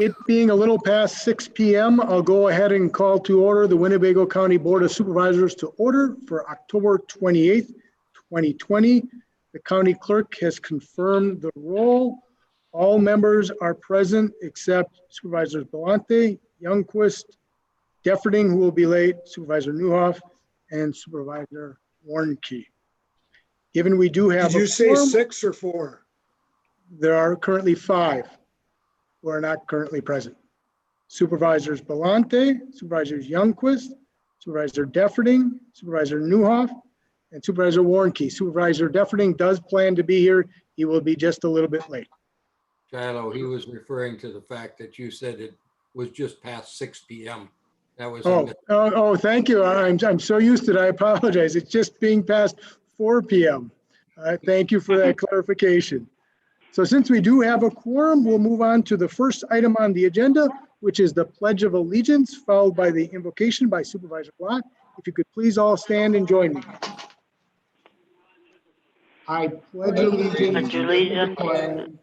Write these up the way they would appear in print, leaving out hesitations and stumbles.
It being a little past 6 p.m., I'll go ahead and call to order the Winnebago County Board of Supervisors to order for October 28th, 2020. The county clerk has confirmed the roll. All members are present except Supervisors Belante, Youngquist, Defferding, who will be late, Supervisor Newhoff, and Supervisor Warnke. Given we do have Did you say quorum, 6 or 4? there are currently 5 who are not currently present. Supervisors Belante, Supervisors Youngquist, Supervisor Defferding, Supervisor Newhoff, and Supervisor Warnke. Supervisor Defferding does plan to be here. He will be just a little bit late. Shiloh, he was referring to the fact that you said it was just past 6 p.m. That was Thank you. I'm so used to it. I apologize. It's just being past 4 p.m. Thank you for that clarification. So since we do have a quorum, we'll move on to the first item on the agenda, which is the Pledge of Allegiance, followed by the invocation by Supervisor Locke. If you could please all stand and join me. I pledge allegiance to the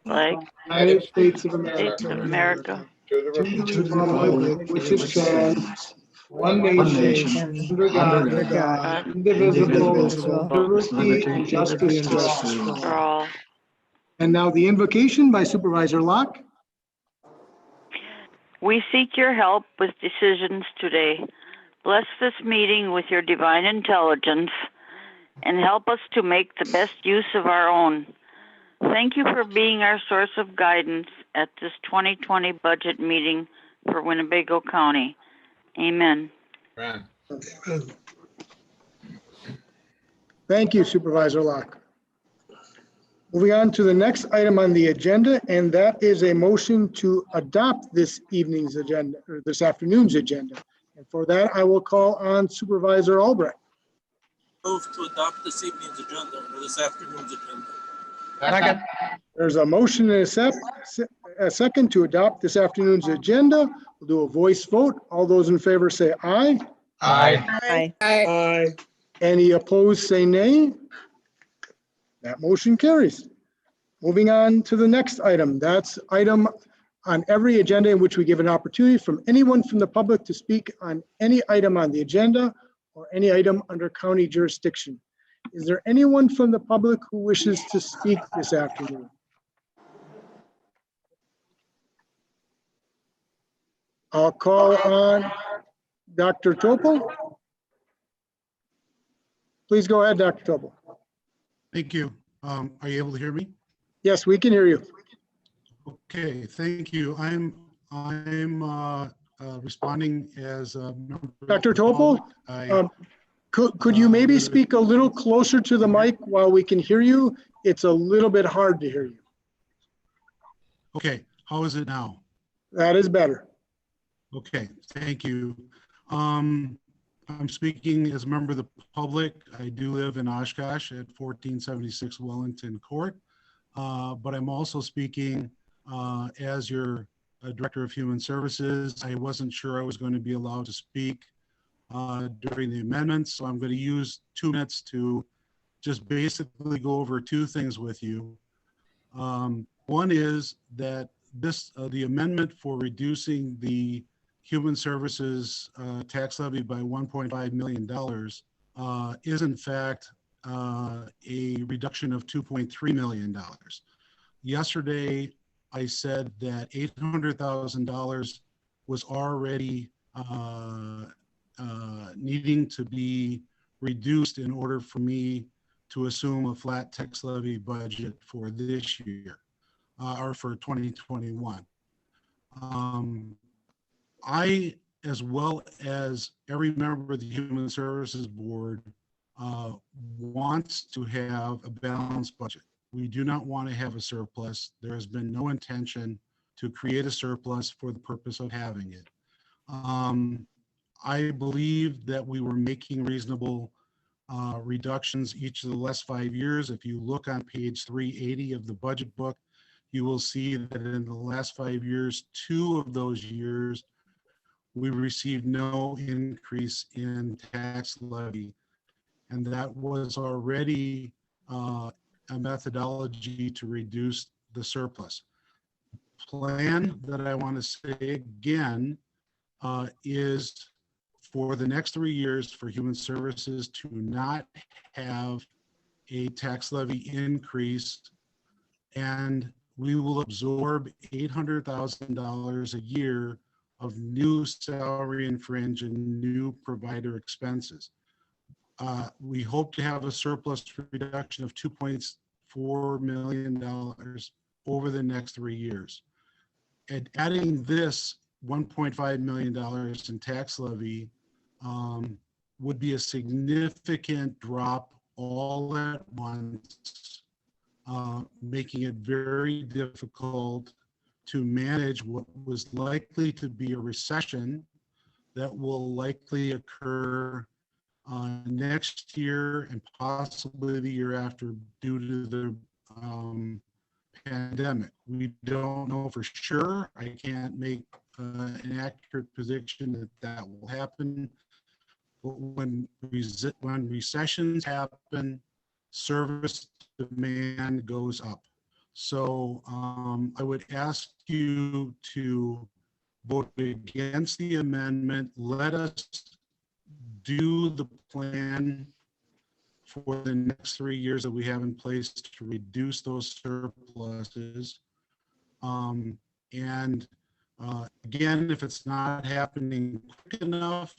flag of the United States of America, to the republic which it stands, one nation, under God, indivisible, with liberty and justice for all. And now the invocation by Supervisor Locke. We seek your help with decisions today. Bless this meeting with your divine intelligence and help us to make the best use of our own. Thank you for being our source of guidance at this 2020 budget meeting for Winnebago County. Amen. Thank you, Supervisor Locke. Moving on to the next item on the agenda, and that is a motion to adopt this evening's agenda, or this afternoon's agenda. And for that, I will call on Supervisor Albrecht. Move to adopt this evening's agenda or this afternoon's agenda. Second. There's a motion and a second to adopt this afternoon's agenda. We'll do a voice vote. All those in favor say aye. Aye. Aye. Any opposed say nay. That motion carries. Moving on to the next item. That's item on every agenda in which we give an opportunity from anyone from the public to speak on any item on the agenda or any item under county jurisdiction. Is there anyone from the public who wishes to speak this afternoon? I'll call on Dr. Topol. Please go ahead, Dr. Topol. Thank you. Are you able to hear me? Yes, we can hear you. Okay, thank you. I'm responding as a member. Dr. Topol, could you maybe speak a little closer to the mic while we can hear you? It's a little bit hard to hear you. Okay, how is it now? That is better. Okay, thank you. I'm speaking as a member of the public. I do live in Oshkosh at 1476 Wellington Court, but I'm also speaking as your Director of Human Services. I wasn't sure I was going to be allowed to speak during the amendments, so I'm going to use 2 minutes to just basically go over 2 things with you. One is that the amendment for reducing the Human Services tax levy by $1.5 million is in fact a reduction of $2.3 million. Yesterday, I said that $800,000 was already needing to be reduced in order for me to assume a flat tax levy budget for this year or for 2021. I, as well as every member of the Human Services Board, wants to have a balanced budget. We do not want to have a surplus. There has been no intention to create a surplus for the purpose of having it. I believe that we were making reasonable reductions each of the last 5 years. If you look on page 380 of the budget book, you will see that in the last 5 years, 2 of those years, we received no increase in tax levy. And that was already a methodology to reduce the surplus. plan that I want to say again is for the next 3 years for Human Services to not have a tax levy increase, and we will absorb $800,000 a year of new salary and fringe and new provider expenses. We hope to have a surplus reduction of $2.4 million over the next 3 years. And adding this $1.5 million in tax levy would be a significant drop all at once, making it very difficult to manage what was likely to be a recession that will likely occur next year and possibly the year after due to the pandemic. We don't know for sure. I can't make an accurate prediction that that will happen. But when recessions happen, service demand goes up. So I would ask you to vote against the amendment. Let us do the plan for the next 3 years that we have in place to reduce those surpluses. Again, if it's not happening quick enough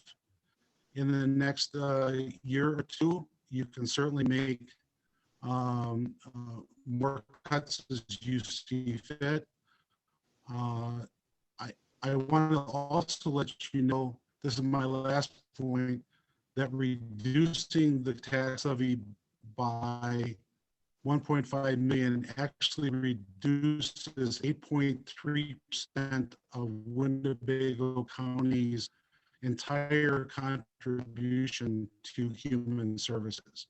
in the next year or two, you can certainly make more cuts as you see fit. I want to also let you know, this is my last point, that reducing the tax levy by 1.5 million actually reduces 8.3% of Winnebago County's entire contribution to human services.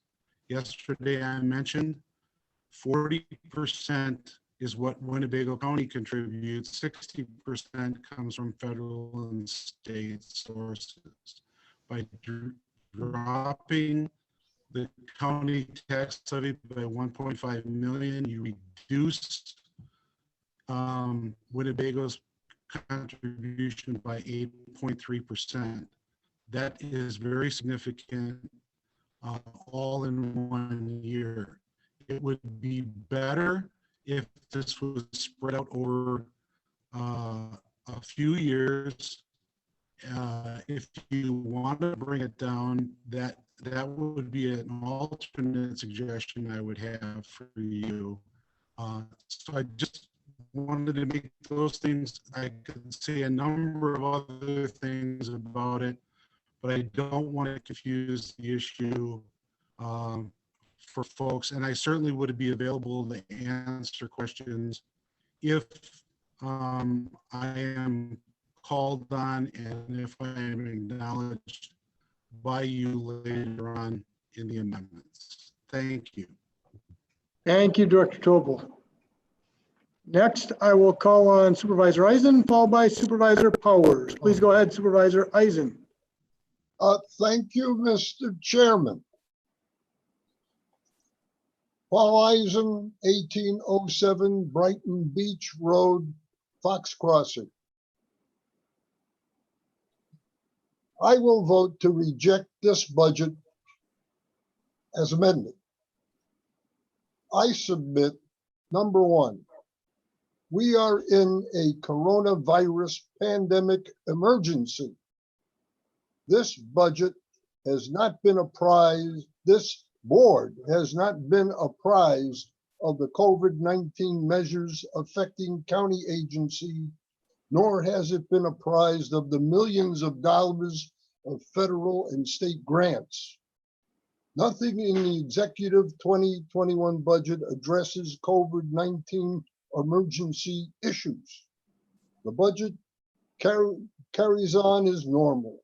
Yesterday I mentioned 40% is what Winnebago County contributes, 60% comes from federal and state sources. By dropping the county tax levy by 1.5 million, you reduce Winnebago's contribution by 8.3%. That is very significant, all in 1 year. It would be better if this was spread out over a few years. If you want to bring it down, that would be an alternate suggestion I would have for you. So I just wanted to make those things. I could say a number of other things about it, but I don't want to confuse the issue for folks. And I certainly would be available to answer questions if I am called on and if I am acknowledged by you later on in the amendments. Thank you. Thank you, Director Tobel. Next, I will call on Supervisor Eisen, followed by Supervisor Powers. Please go ahead, Supervisor Eisen. Thank you, Mr. Chairman. Paul Eisen, 1807 Brighton Beach Road, Fox Crossing. I will vote to reject this budget as amended. I submit, number one, we are in a coronavirus pandemic emergency. This budget has not been apprised, this board has not been apprised of the COVID-19 measures affecting county agency, nor has it been apprised of the millions of dollars of federal and state grants. Nothing in the executive 2021 budget addresses COVID-19 emergency issues. The budget carries on as normal.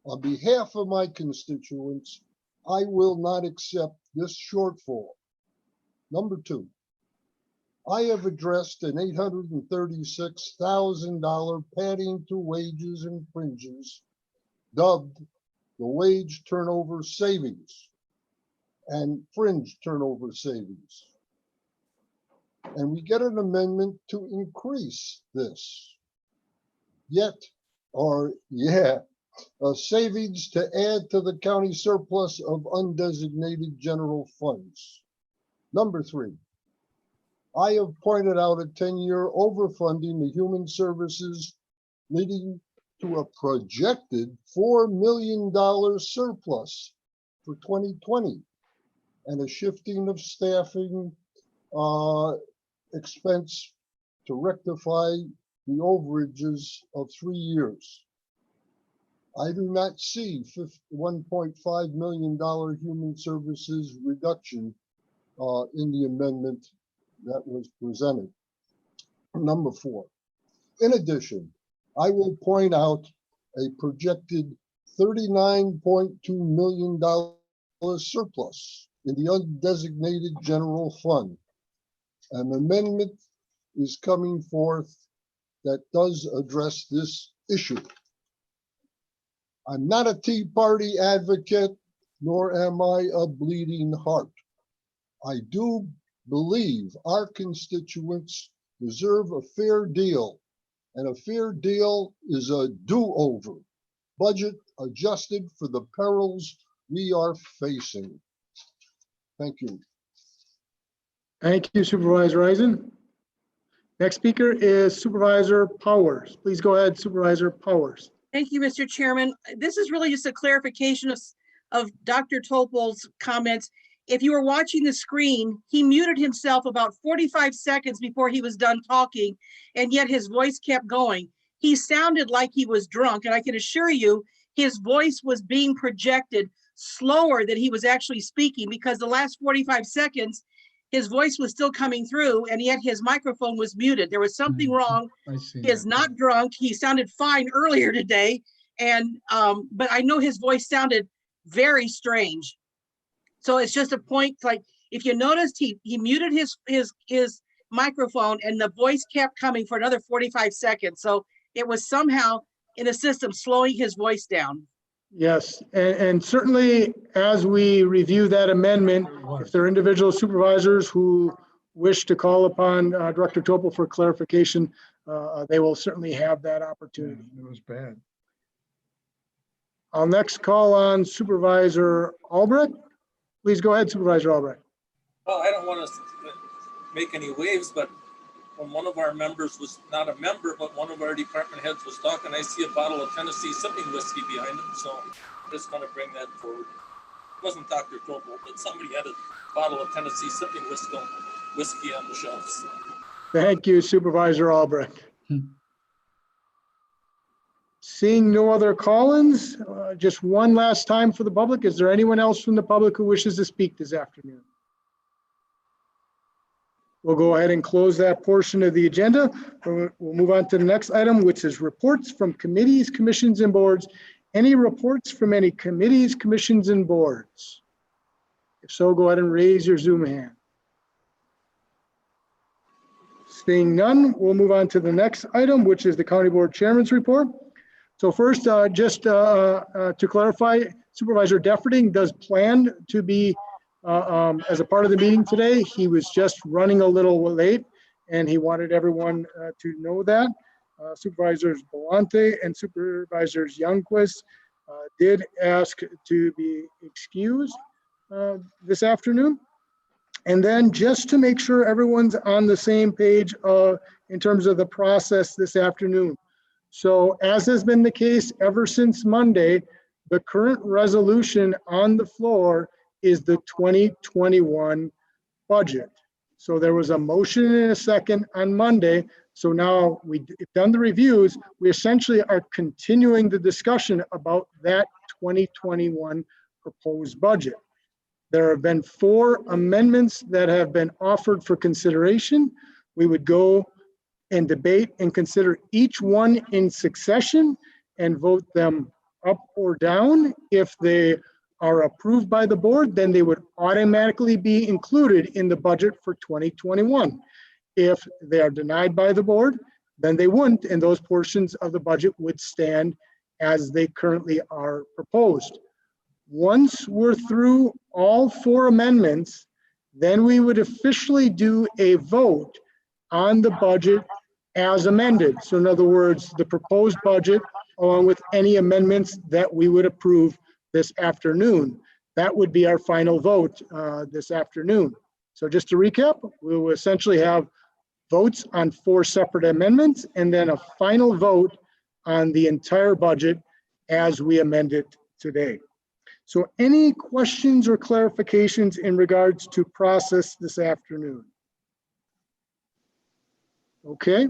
On behalf of my constituents, I will not accept this shortfall. Number two, I have addressed an $836,000 padding to wages and fringes, dubbed the wage turnover savings and fringe turnover savings. and we get an amendment to increase this. Savings to add to the county surplus of undesignated general funds. Number 3, I have pointed out a 10-year overfunding the human services, leading to a projected $4 million surplus for 2020 and a shifting of staffing expense to rectify the overages of 3 years. I do not see $1.5 million human services reduction in the amendment that was presented. Number 4, in addition, I will point out a projected $39.2 million surplus in the undesignated general fund. An amendment is coming forth that does address this issue. I'm not a Tea Party advocate, nor am I a bleeding heart. I do believe our constituents deserve a fair deal, and a fair deal is a do-over, budget adjusted for the perils we are facing. Thank you. Thank you, Supervisor Eisen. Next speaker is Supervisor Powers. Please go ahead, Supervisor Powers. Thank you, Mr. Chairman. This is really just a clarification of Dr. Topol's comments. If you were watching the screen, he muted himself about 45 seconds before he was done talking, and yet his voice kept going. He sounded like he was drunk, and I can assure you his voice was being projected slower than he was actually speaking, because the last 45 seconds, his voice was still coming through, and yet his microphone was muted. There was something wrong. He is not drunk. He sounded fine earlier today, and but I know his voice sounded very strange. So it's just a point, like if you noticed, he muted his microphone, and the voice kept coming for another 45 seconds. So it was somehow in the system slowing his voice down. Yes, and certainly as we review that amendment, if there are individual supervisors who wish to call upon Director Topol for clarification, they will certainly have that opportunity. It was bad. I'll next call on Supervisor Albrecht. Please go ahead, Supervisor Albrecht. Well, I don't want to make any waves, but when one of our members was not a member, but one of our department heads was talking, I see a bottle of Tennessee sipping whiskey behind him. So I'm just going to bring that forward. It wasn't Dr. Topol, but somebody had a bottle of Tennessee sipping whiskey on the shelves. Thank you, Supervisor Albrecht. Seeing no other call-ins, just one last time for the public. Is there anyone else from the public who wishes to speak this afternoon? We'll go ahead and close that portion of the agenda. We'll move on to the next item, which is reports from committees, commissions, and boards. Any reports from any committees, commissions, and boards? If so, go ahead and raise your Zoom hand. Seeing none, we'll move on to the next item, which is the County Board Chairman's report. So first, just to clarify, Supervisor Defferting does plan to be as a part of the meeting today. He was just running a little late, and he wanted everyone to know that. Supervisors Belante and Supervisors Youngquist did ask to be excused this afternoon. And then just to make sure everyone's on the same page in terms of the process this afternoon. So as has been the case ever since Monday, the current resolution on the floor is the 2021 budget. So there was a motion and a second on Monday. So now we've done the reviews. We essentially are continuing the discussion about that 2021 proposed budget. There have been 4 amendments that have been offered for consideration. We would go and debate and consider each one in succession and vote them up or down. If they are approved by the board, then they would automatically be included in the budget for 2021. If they are denied by the board, then they wouldn't, and those portions of the budget would stand as they currently are proposed. Once we're through all 4 amendments, Then we would officially do a vote on the budget as amended. So in other words, the proposed budget along with any amendments that we would approve this afternoon. That would be our final vote this afternoon. So just to recap, we will essentially have votes on 4 separate amendments and then a final vote on the entire budget as we amend it today. So any questions or clarifications in regards to process this afternoon? Okay,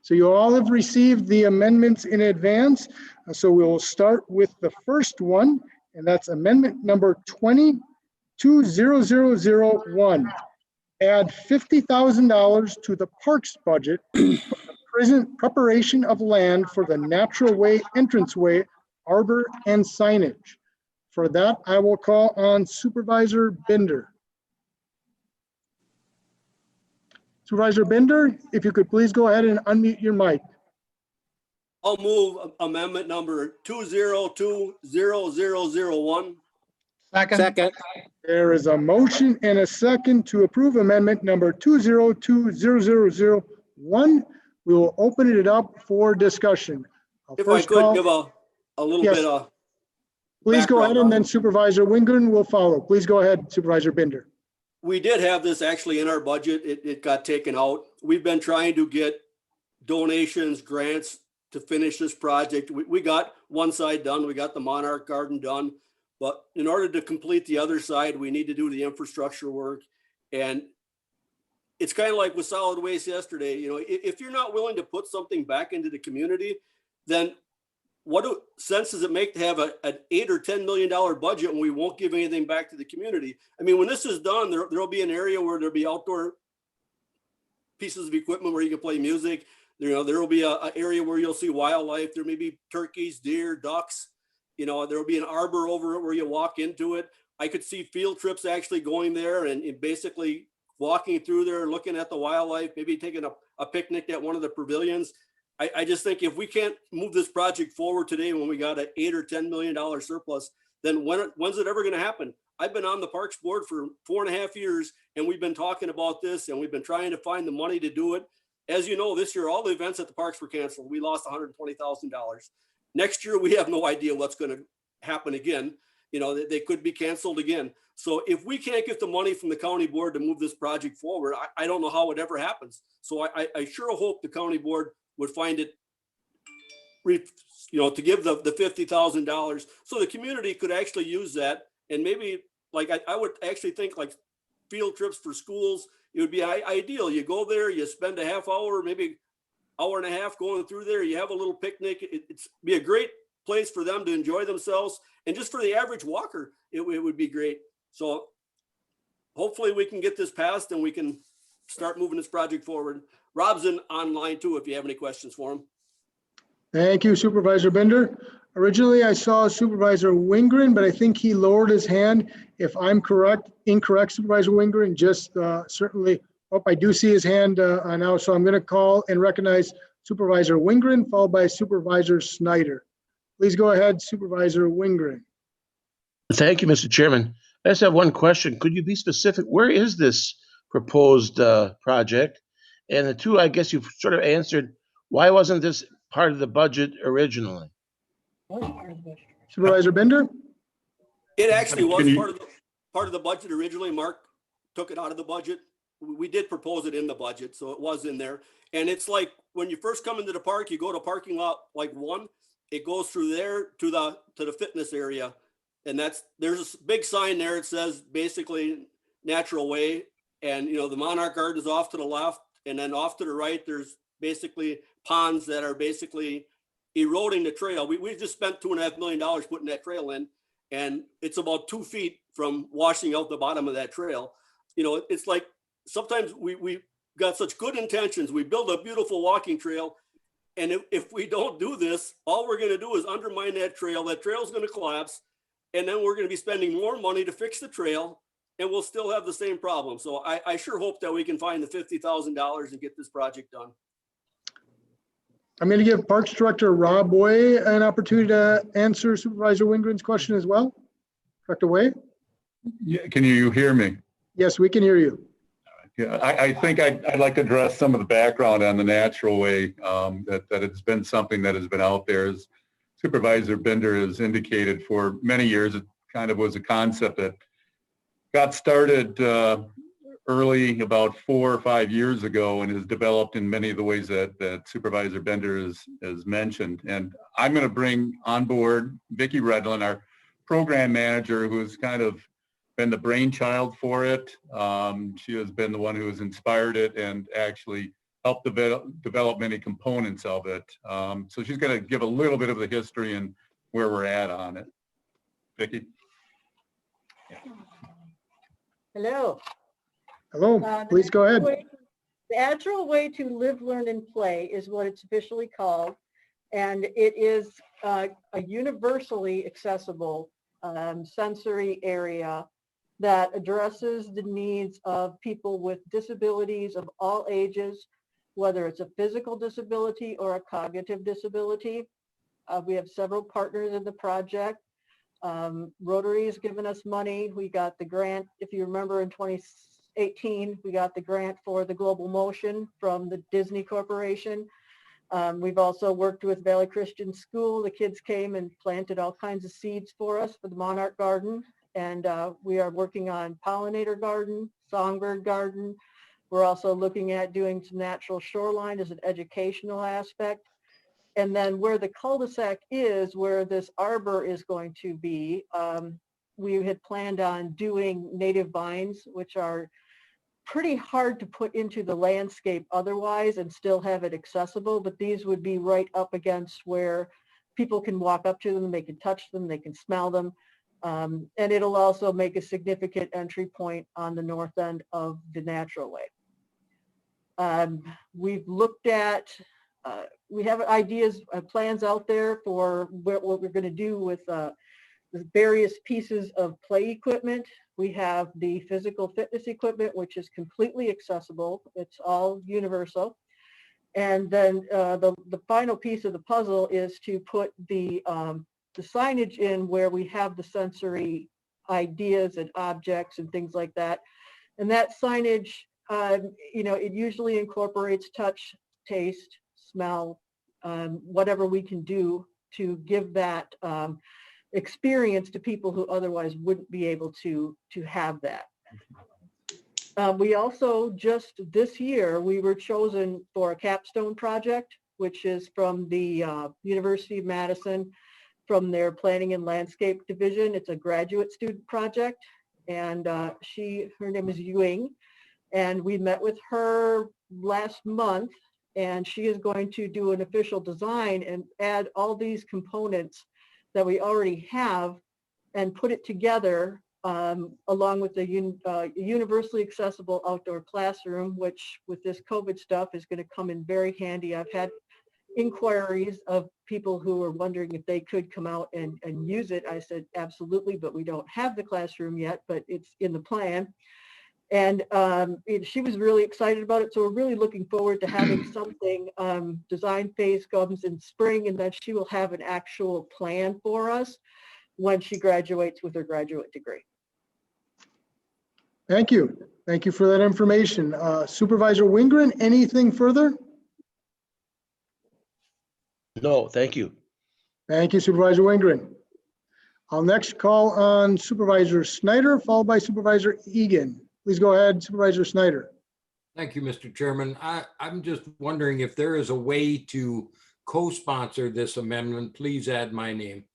so you all have received the amendments in advance. So we will start with the first one, and that's amendment number 220001. Add $50,000 to the parks budget for the present preparation of land for the natural way entranceway, arbor, and signage. For that, I will call on Supervisor Bender. Supervisor Bender, if you could please go ahead and unmute your mic. I'll move amendment number 2020001. Second. There is a motion and a second to approve amendment number 2020001. We will open it up for discussion. If I could give a little Yes. bit of, Please go ahead, background. and then Supervisor Wingren will follow. Please go ahead, Supervisor Bender. we did have this actually in our budget. It got taken out. We've been trying to get donations, grants to finish this project. We got one side done. We got the Monarch Garden done. But in order to complete the other side, we need to do the infrastructure work. And it's kind of like with solid waste yesterday. You know, if you're not willing to put something back into the community, then what sense does it make to have an $8 or $10 million budget when we won't give anything back to the community? I mean, when this is done, there'll be an area where there'll be outdoor pieces of equipment where you can play music. You know, there will be an area where you'll see wildlife. There may be turkeys, deer, ducks. You know, there will be an arbor over it where you walk into it. I could see field trips actually going there and basically walking through there, looking at the wildlife, maybe taking a picnic at one of the pavilions. I just think if we can't move this project forward today when we got an $8 or $10 million surplus, then when's it ever going to happen? I've been on the Parks Board for 4.5 years, and we've been talking about this, and we've been trying to find the money to do it. As you know, this year, all the events at the parks were canceled. We lost $120,000. Next year, we have no idea what's going to happen again. You know, they could be canceled again. So if we can't get the money from the county board to move this project forward, I don't know how it ever happens. So I sure hope the county board would find it, you know, to give the $50,000 so the community could actually use that. And maybe like, I would actually think like field trips for schools, it would be ideal. You go there, you spend a half hour, maybe hour and a half going through there. You have a little picnic. It's be a great place for them to enjoy themselves. And just for the average walker, it would be great. So hopefully we can get this passed and we can start moving this project forward. Rob's online too, if you have any questions for him. Thank you, Supervisor Bender. Originally, I saw Supervisor Wingren, but I think he lowered his hand. If I'm incorrect, Supervisor Wingren, just certainly, I do see his hand now, so I'm going to call and recognize Supervisor Wingren, followed by Supervisor Snyder. Please go ahead, Supervisor Wingren. Thank you, Mr. Chairman. I just have one question. Could you be specific? Where is this proposed project? And the two, I guess you've sort of answered, why wasn't this part of the budget originally? Supervisor Bender? It actually was part of the budget originally. Mark took it out of the budget. We did propose it in the budget, so it was in there. And it's like when you first come into the park, you go to parking lot like 1, it goes through there to the fitness area. And there's a big sign there. It says basically natural way. And, you know, the Monarch Garden is off to the left. And then off to the right, there's basically ponds that are basically eroding the trail. We just spent $2.5 million putting that trail in. And it's about 2 feet from washing out the bottom of that trail. You know, it's like sometimes we got such good intentions. We build a beautiful walking trail. And if we don't do this, all we're going to do is undermine that trail. That trail's going to collapse. And then we're going to be spending more money to fix the trail, and we'll still have the same problem. So I sure hope that we can find the $50,000 and get this project done. I'm going to give Parks Director Rob Way an opportunity to answer Supervisor Wingren's question as well. Director Way? Yeah, can you hear me? Yes, we can hear you. Yeah, I think I'd like to address some of the background on the natural way, that it's been something that has been out there. As Supervisor Bender has indicated for many years, it kind of was a concept that got started early, about 4 or 5 years ago, and has developed in many of the ways that Supervisor Bender has mentioned. And I'm going to bring on board Vicki Redland, our program manager, who has kind of been the brainchild for it. She has been the one who has inspired it and actually helped develop many components of it. So she's going to give a little bit of the history and where we're at on it. Vicki? Hello. Hello, please go ahead. The Natural Way to Live, Learn, and Play is what it's officially called. And it is a universally accessible sensory area that addresses the needs of people with disabilities of all ages, whether it's a physical disability or a cognitive disability. We have several partners in the project. Rotary has given us money. We got the grant, if you remember, in 2018, we got the grant for the Global Motion from the Disney Corporation. We've also worked with Valley Christian School. The kids came and planted all kinds of seeds for us for the Monarch Garden. And we are working on pollinator garden, songbird garden. We're also looking at doing some natural shoreline as an educational aspect. And then where the cul-de-sac is, where this arbor is going to be, we had planned on doing native vines, which are pretty hard to put into the landscape otherwise and still have it accessible, but these would be right up against where people can walk up to them, they can touch them, they can smell them. And it'll also make a significant entry point on the north end of the Natural Way. We've looked at, we have ideas, plans out there for what we're going to do with the various pieces of play equipment. We have the physical fitness equipment, which is completely accessible. It's all universal. And then the final piece of the puzzle is to put the signage in where we have the sensory ideas and objects and things like that. And that signage, you know, it usually incorporates touch, taste, smell, whatever we can do to give that experience to people who otherwise wouldn't be able to have that. We also just this year, we were chosen for a capstone project, which is from the University of Madison, from their Planning and Landscape Division. It's a graduate student project, and her name is Ying, and we met with her last month, and she is going to do an official design and add all these components that we already have and put it together along with the universally accessible outdoor classroom, which with this COVID stuff is going to come in very handy. I've had inquiries of people who were wondering if they could come out and use it. I said, absolutely, but we don't have the classroom yet, but it's in the plan. And she was really excited about it. So we're really looking forward to having something. Design phase comes in spring, and then she will have an actual plan for us when she graduates with her graduate degree. Thank you. Thank you for that information. Supervisor Wingren, anything further? No, thank you. Thank you, Supervisor Wingren. I'll next call on Supervisor Snyder, followed by Supervisor Egan. Please go ahead, Supervisor Snyder. Thank you, Mr. Chairman. I'm just wondering if there is a way to co-sponsor this amendment. Please add my name.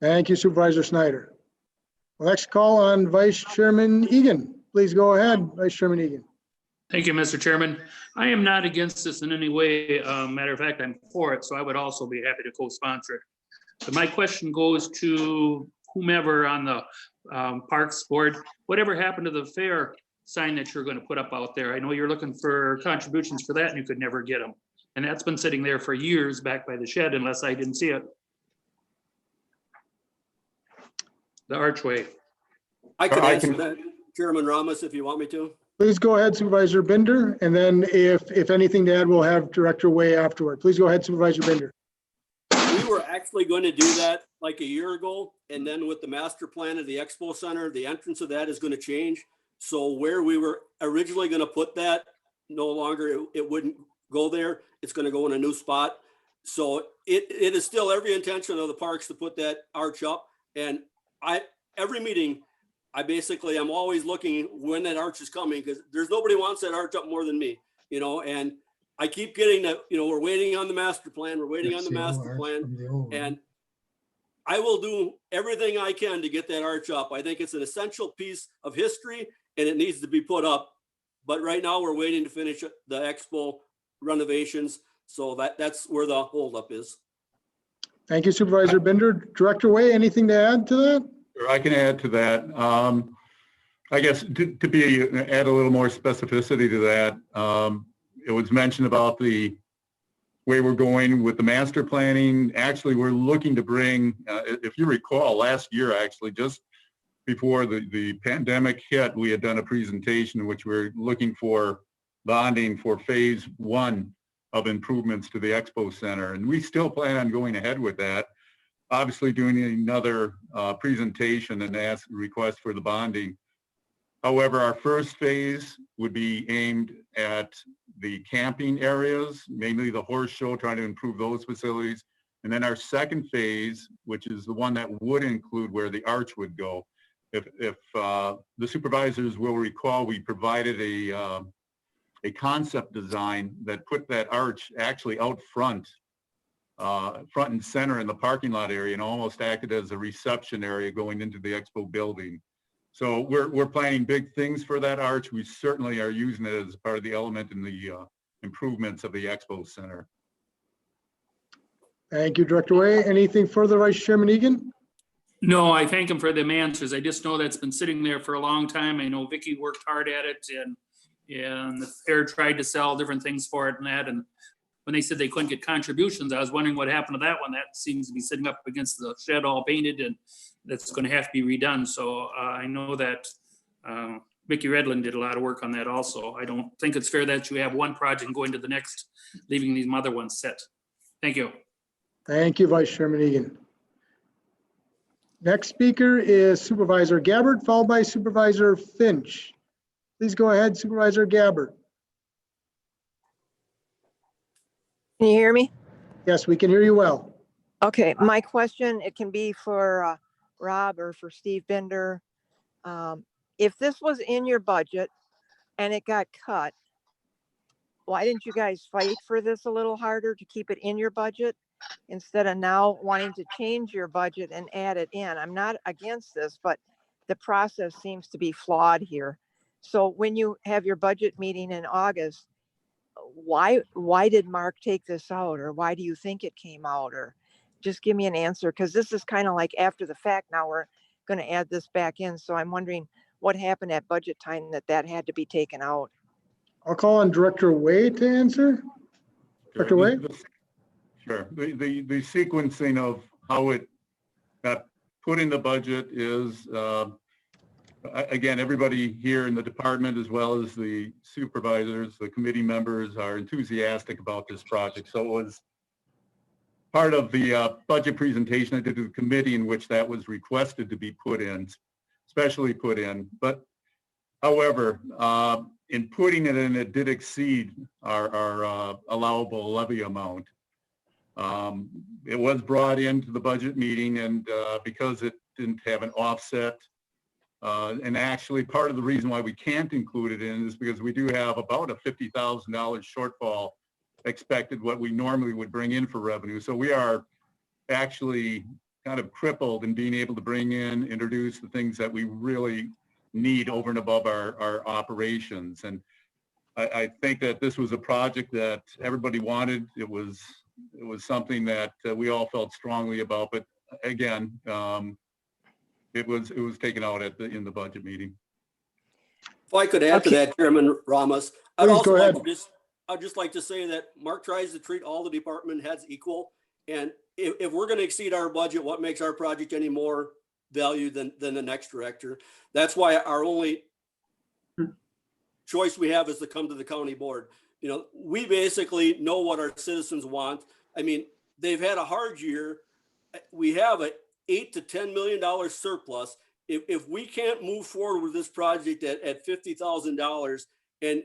Thank you, Supervisor Snyder. I'll next call on Vice Chairman Egan. Please go ahead, Vice Chairman Egan. Thank you, Mr. Chairman. I am not against this in any way. Matter of fact, I'm for it, so I would also be happy to co-sponsor it. But my question goes to whomever on the Parks Board. Whatever happened to the fair sign that you're going to put up out there? I know you're looking for contributions for that and you could never get them. And that's been sitting there for years back by the shed unless I didn't see it. The archway. I could answer that, Chairman Ramos, if you want me to. Please go ahead, Supervisor Bender, and then if anything to add, we'll have Director Way afterward. Please go ahead, Supervisor Bender. We were actually going to do that like a year ago, And then with the master plan of the expo center, the entrance of that is going to change. So where we were originally going to put that, no longer, it wouldn't go there. It's going to go in a new spot. So it is still every intention of the parks to put that arch up. And every meeting, I'm always looking when that arch is coming, because there's nobody wants that arch up more than me, you know, and I keep getting that, you know, we're waiting on the master plan. We're waiting on the master plan. And I will do everything I can to get that arch up. I think it's an essential piece of history and it needs to be put up. But right now we're waiting to finish the expo renovations. So that's where the holdup is. Thank you, Supervisor Bender. Director Way, anything to add to that? Or I can add to that. I guess to add a little more specificity to that, it was mentioned about the way we're going with the master planning. Actually, we're looking to bring, if you recall, last year, actually, just before the pandemic hit, we had done a presentation in which we're looking for bonding for phase 1 of improvements to the Expo Center. And we still plan on going ahead with that. Obviously doing another presentation and request for the bonding. However, our first phase would be aimed at the camping areas, mainly the horse show, trying to improve those facilities. And then our second phase, which is the one that would include where the arch would go. If the supervisors will recall, we provided a concept design that put that arch actually out front and center in the parking lot area and almost acted as a reception area going into the expo building. So we're planning big things for that arch. We certainly are using it as part of the element in the improvements of the expo center. Thank you, Director Way. Anything further, Vice Chairman Egan? No, I thank him for them answers. I just know that's been sitting there for a long time. I know Vicki worked hard at it and the fair tried to sell different things for it and that. And when they said they couldn't get contributions, I was wondering what happened to that one. That seems to be sitting up against the shed all painted and that's going to have to be redone. So I know that Vicki Redland did a lot of work on that also. I don't think it's fair that you have one project and go into the next, leaving these other ones set. Thank you. Thank you, Vice Chairman Egan. Next speaker is Supervisor Gabbard, followed by Supervisor Finch. Please go ahead, Supervisor Gabbard. Can you hear me? Yes, we can hear you well. Okay, my question, it can be for Rob or for Steve Bender. If this was in your budget and it got cut, why didn't you guys fight for this a little harder to keep it in your budget instead of now wanting to change your budget and add it in? I'm not against this, but the process seems to be flawed here. So when you have your budget meeting in August, why did Mark take this out, or why do you think it came out, or just give me an answer, because this is kind of like after the fact. Now we're going to add this back in, so I'm wondering what happened at budget time that had to be taken out. I'll call on Director Way to answer. Director Way? Sure. The sequencing of how it got put in the budget is, again, everybody here in the department, as well as the supervisors, the committee members, are enthusiastic about this project. So it was part of the budget presentation I did to the committee in which that was requested to be put in, especially put in. But however, in putting it in, it did exceed our allowable levy amount. It was brought into the budget meeting, and because it didn't have an offset, and actually part of the reason why we can't include it in is because we do have about a $50,000 shortfall expected what we normally would bring in for revenue. So we are actually kind of crippled in being able to bring in, introduce the things that we really need over and above our operations. And I think that this was a project that everybody wanted. It was something that we all felt strongly about, but again, it was taken out in the budget meeting. If I could add to that, Chairman Ramos, I'd just like to say that Mark tries to treat all the department heads equal. And if we're going to exceed our budget, what makes our project any more value than the next director? That's why our only choice we have is to come to the county board. You know, we basically know what our citizens want. I mean, they've had a hard year. We have $8 to $10 million surplus. If we can't move forward with this project at $50,000, and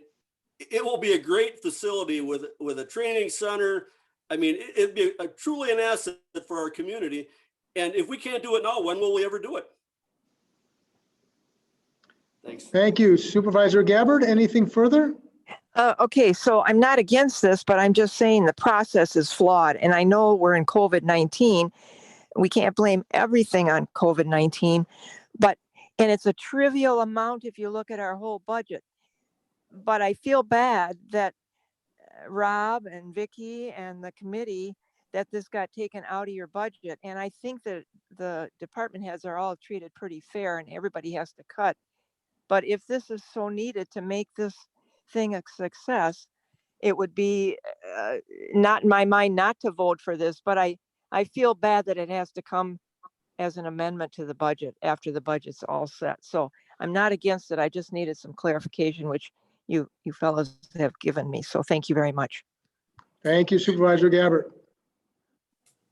it will be a great facility with a training center. I mean, it'd be truly an asset for our community. And if we can't do it now, when will we ever do it? Thanks. Thank you. Supervisor Gabbard, anything further? Okay, so I'm not against this, but I'm just saying the process is flawed. And I know we're in COVID-19. We can't blame everything on COVID-19, and it's a trivial amount if you look at our whole budget. But I feel bad that Rob and Vicki and the committee, that this got taken out of your budget. And I think that the department heads are all treated pretty fair and everybody has to cut. But if this is so needed to make this thing a success, it would be not in my mind not to vote for this, but I feel bad that it has to come as an amendment to the budget after the budget's all set. So I'm not against it. I just needed some clarification, which you fellows have given me. So thank you very much. Thank you, Supervisor Gabbard.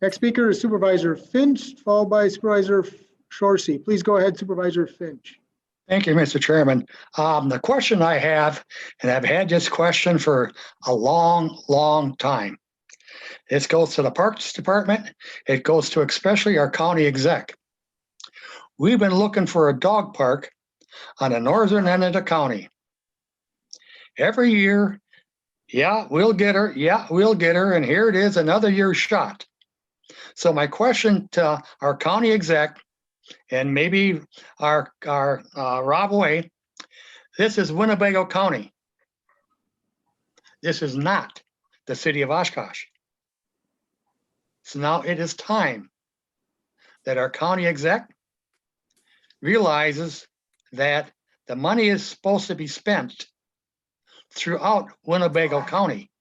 Next speaker is Supervisor Finch, followed by Supervisor Shorsey. Please go ahead, Supervisor Finch. Thank you, Mr. Chairman. The question I have, and I've had this question for a long time. This goes to the Parks Department. It goes to especially our county exec. We've been looking for a dog park on the northern end of the county. Every year, yeah, we'll get her. Yeah, we'll get her. And here it is, another year shot. So my question to our county exec, and maybe our Rob Way, this is Winnebago County. This is not the city of Oshkosh. So now it is time that our county exec realizes that the money is supposed to be spent throughout Winnebago County.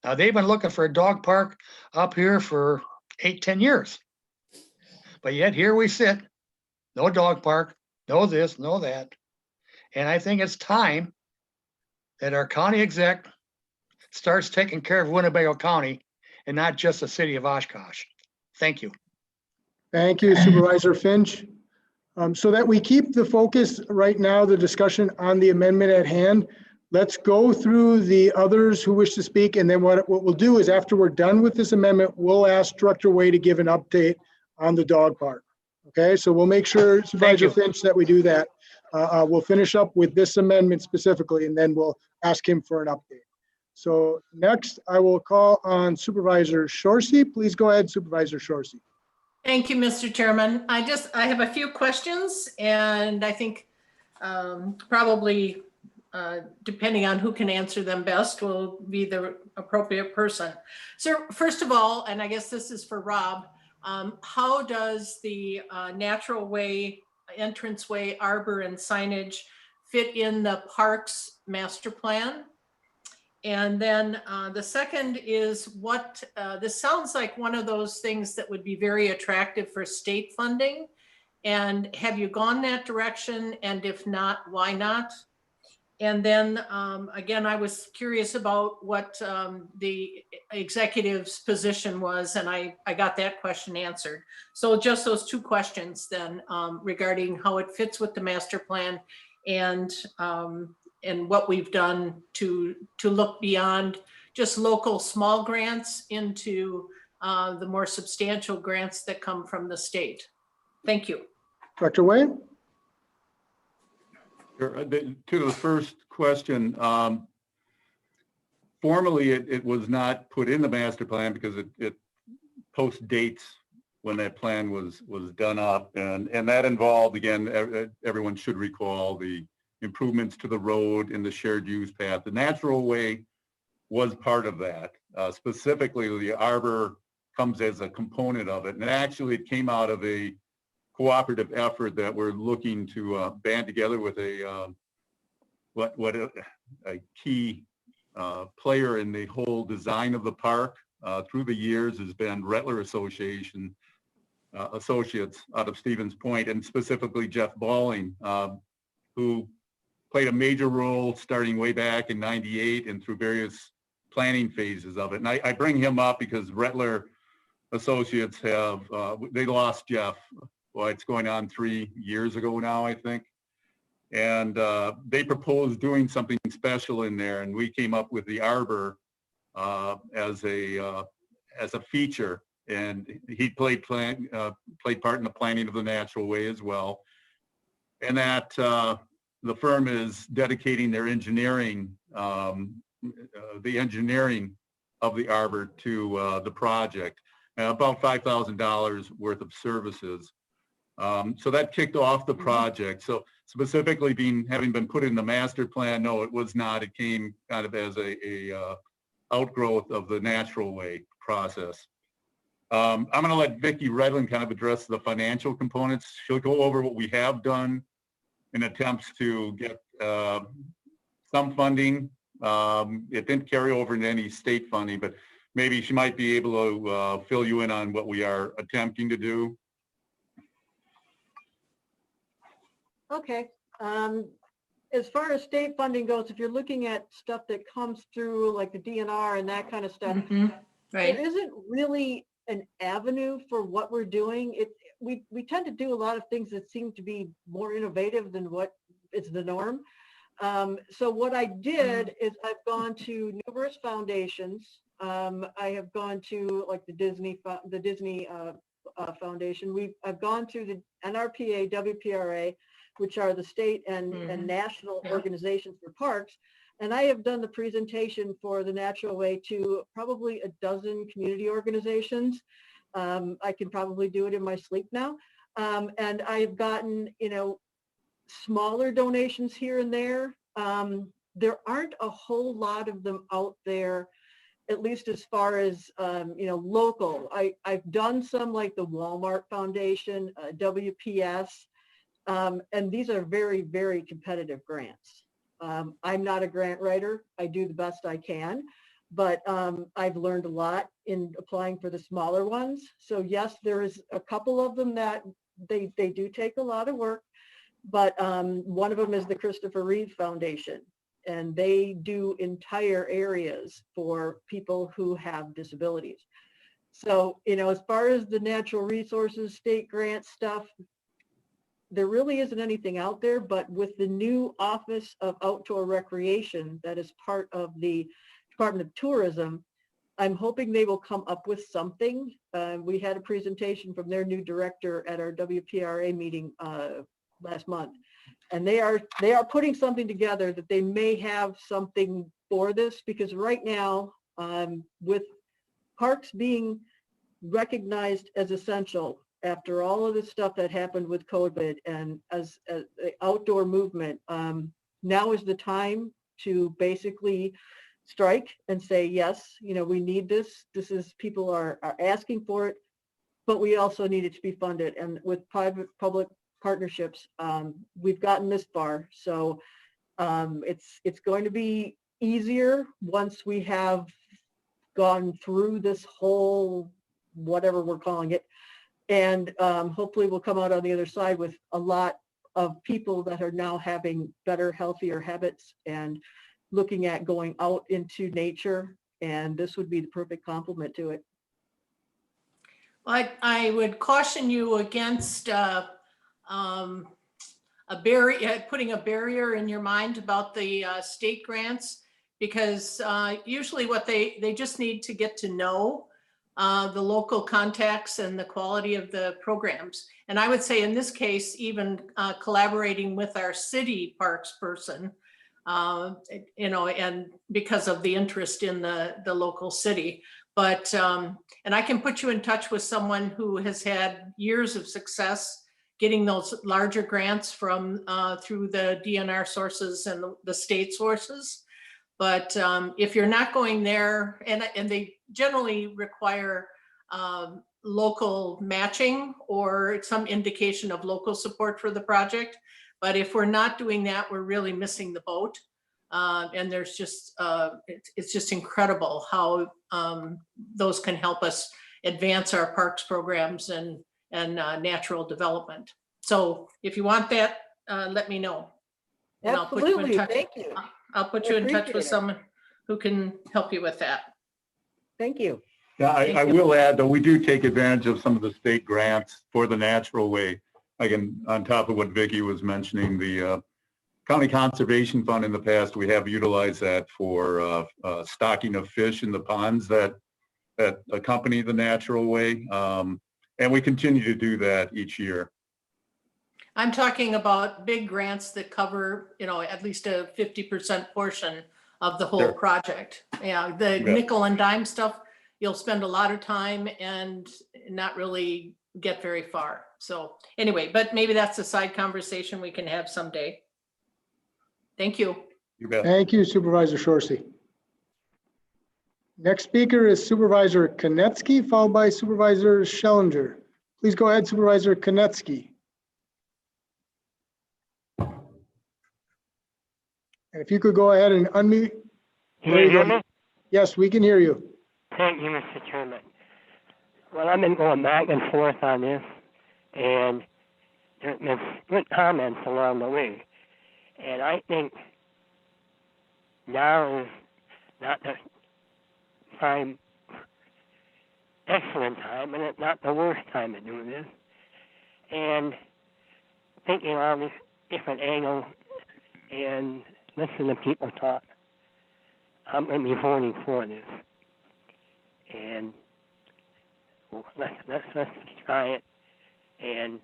Now they've been looking for a dog park up here for 8-10 years. But yet here we sit, no dog park, no this, no that. And I think it's time that our county exec starts taking care of Winnebago County and not just the city of Oshkosh. Thank you. Thank you, Supervisor Finch. So that we keep the focus right now, the discussion on the amendment at hand, let's go through the others who wish to speak. And then what we'll do is after we're done with this amendment, we'll ask Director Way to give an update on the dog park. Okay, so we'll make sure, Supervisor Finch, that we do that. We'll finish up with this amendment specifically, and then we'll ask him for an update. So next, I will call on Supervisor Shorsey. Please go ahead, Supervisor Shorsey. Thank you, Mr. Chairman. I have a few questions, and I think probably depending on who can answer them best will be the appropriate person. So first of all, and I guess this is for Rob, how does the natural way, entranceway, arbor, and signage fit in the parks master plan? And then the second is what, this sounds like one of those things that would be very attractive for state funding. And have you gone that direction? And if not, why not? And then again, I was curious about what the executive's position was, and I got that question answered. So just those two questions then regarding how it fits with the master plan and what we've done to look beyond just local small grants into the more substantial grants that come from the state. Thank you. Dr. Way? Sure. To the first question, formally it was not put in the master plan because it post dates when that plan was done up, and that involved, again, everyone should recall the improvements to the road and the shared use path. The natural way was part of that. Specifically, the arbor comes as a component of it, and actually it came out of a cooperative effort that we're looking to band together with a key player in the whole design of the park through the years has been Rattler Association Associates out of Stevens Point, and specifically Jeff Balling, who played a major role starting way back in '98 and through various planning phases of it. And I bring him up because Rattler associates have, they lost Jeff. Well, it's going on 3 years ago now, I think. And they proposed doing something special in there, and we came up with the arbor as a feature. And he played part in the planning of the natural way as well. And that the firm is dedicating their engineering, the engineering of the arbor to the project, about $5,000 worth of services. So that kicked off the project. So specifically having been put in the master plan, no, it was not. It came kind of as a outgrowth of the natural way process. I'm going to let Vicki Redland kind of address the financial components. She'll go over what we have done in attempts to get some funding. It didn't carry over into any state funding, but maybe she might be able to fill you in on what we are attempting to do. Okay. As far as state funding goes, if you're looking at stuff that comes through like the DNR and that kind of stuff, Right. there isn't really an avenue for what we're doing. We tend to do a lot of things that seem to be more innovative than what is the norm. So what I did is I've gone to numerous foundations. I have gone to like the Disney Foundation. I've gone through the NRPA, WPRA, which are the state and national organizations for parks. And I have done the presentation for the Natural Way to probably a dozen community organizations. I can probably do it in my sleep now. And I've gotten, smaller donations here and there. There aren't a whole lot of them out there, at least as far as, local. I've done some like the Walmart Foundation, WPS, and these are very, very competitive grants. I'm not a grant writer. I do the best I can, but I've learned a lot in applying for the smaller ones. So yes, there is a couple of them that they do take a lot of work, but one of them is the Christopher Reeve Foundation, and they do entire areas for people who have disabilities. So, as far as the natural resources, state grant stuff, there really isn't anything out there, but with the new Office of Outdoor Recreation that is part of the Department of Tourism, I'm hoping they will come up with something. We had a presentation from their new director at our WPRA meeting last month, and they are putting something together that they may have something for this, because right now, with parks being recognized as essential after all of the stuff that happened with COVID and as the outdoor movement, now is the time to basically strike and say, yes, we need this. This is, people are asking for it, but we also need it to be funded. And with private-public partnerships, we've gotten this far. So it's going to be easier once we have gone through this whole, whatever we're calling it. And hopefully we'll come out on the other side with a lot of people that are now having better, healthier habits and looking at going out into nature. And this would be the perfect complement to it. I would caution you against putting a barrier in your mind about the state grants, because usually what they just need to get to know the local contacts and the quality of the programs. And I would say in this case, even collaborating with our city parks person, and because of the interest in the local city. But, and I can put you in touch with someone who has had years of success getting those larger grants from through the DNR sources and the state sources. But if you're not going there, and they generally require local matching or some indication of local support for the project. But if we're not doing that, we're really missing the boat. And there's just, it's just incredible how those can help us advance our parks programs and natural development. So if you want that, let me know. And Absolutely, thank you. I'll put you in touch with someone who can help you with that. Thank you. Yeah, I will add that we do take advantage of some of the state grants for the natural way. Again, on top of what Vicki was mentioning, the County Conservation Fund in the past, we have utilized that for stocking of fish in the ponds that accompany the natural way. And we continue to do that each year. I'm talking about big grants that cover, at least a 50% portion of the whole Sure. project. Yeah, the nickel and dime stuff, you'll spend a lot of time and not really get very far. So anyway, but maybe that's a side conversation we can have someday. Thank you. You bet. Thank you, Supervisor Shorsey. Next speaker is Supervisor Kanetsky, followed by Supervisor Challenger. Please go ahead, Supervisor Kanetsky. And if you could go ahead and unmute. Can you hear me? Yes, we can hear you. Thank you, Mr. Chairman. Well, I've been going back and forth on this, and there's been good comments along the way. And I think now is not the time, excellent time, and it's not the worst time to do this. And thinking on this different angle and listen to people talk, I'm going to be voting for this. And let's try it. And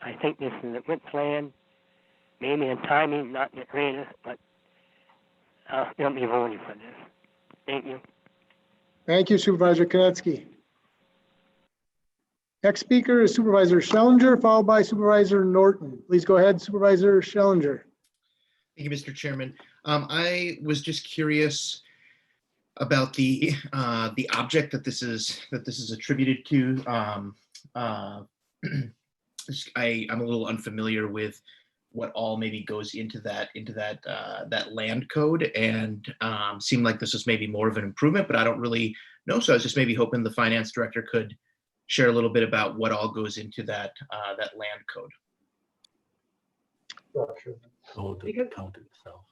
I think this is a good plan. Maybe in timing, not the greatest, but I'm going to be voting for this. Thank you. Thank you, Supervisor Kanetsky. Next speaker is Supervisor Challenger, followed by Supervisor Norton. Please go ahead, Supervisor Challenger. Thank you, Mr. Chairman. I was just curious about the object that this is attributed to. I'm a little unfamiliar with what all maybe goes into that land code, and seemed like this was maybe more of an improvement, but I don't really know. So I was just maybe hoping the finance director could share a little bit about what all goes into that land code.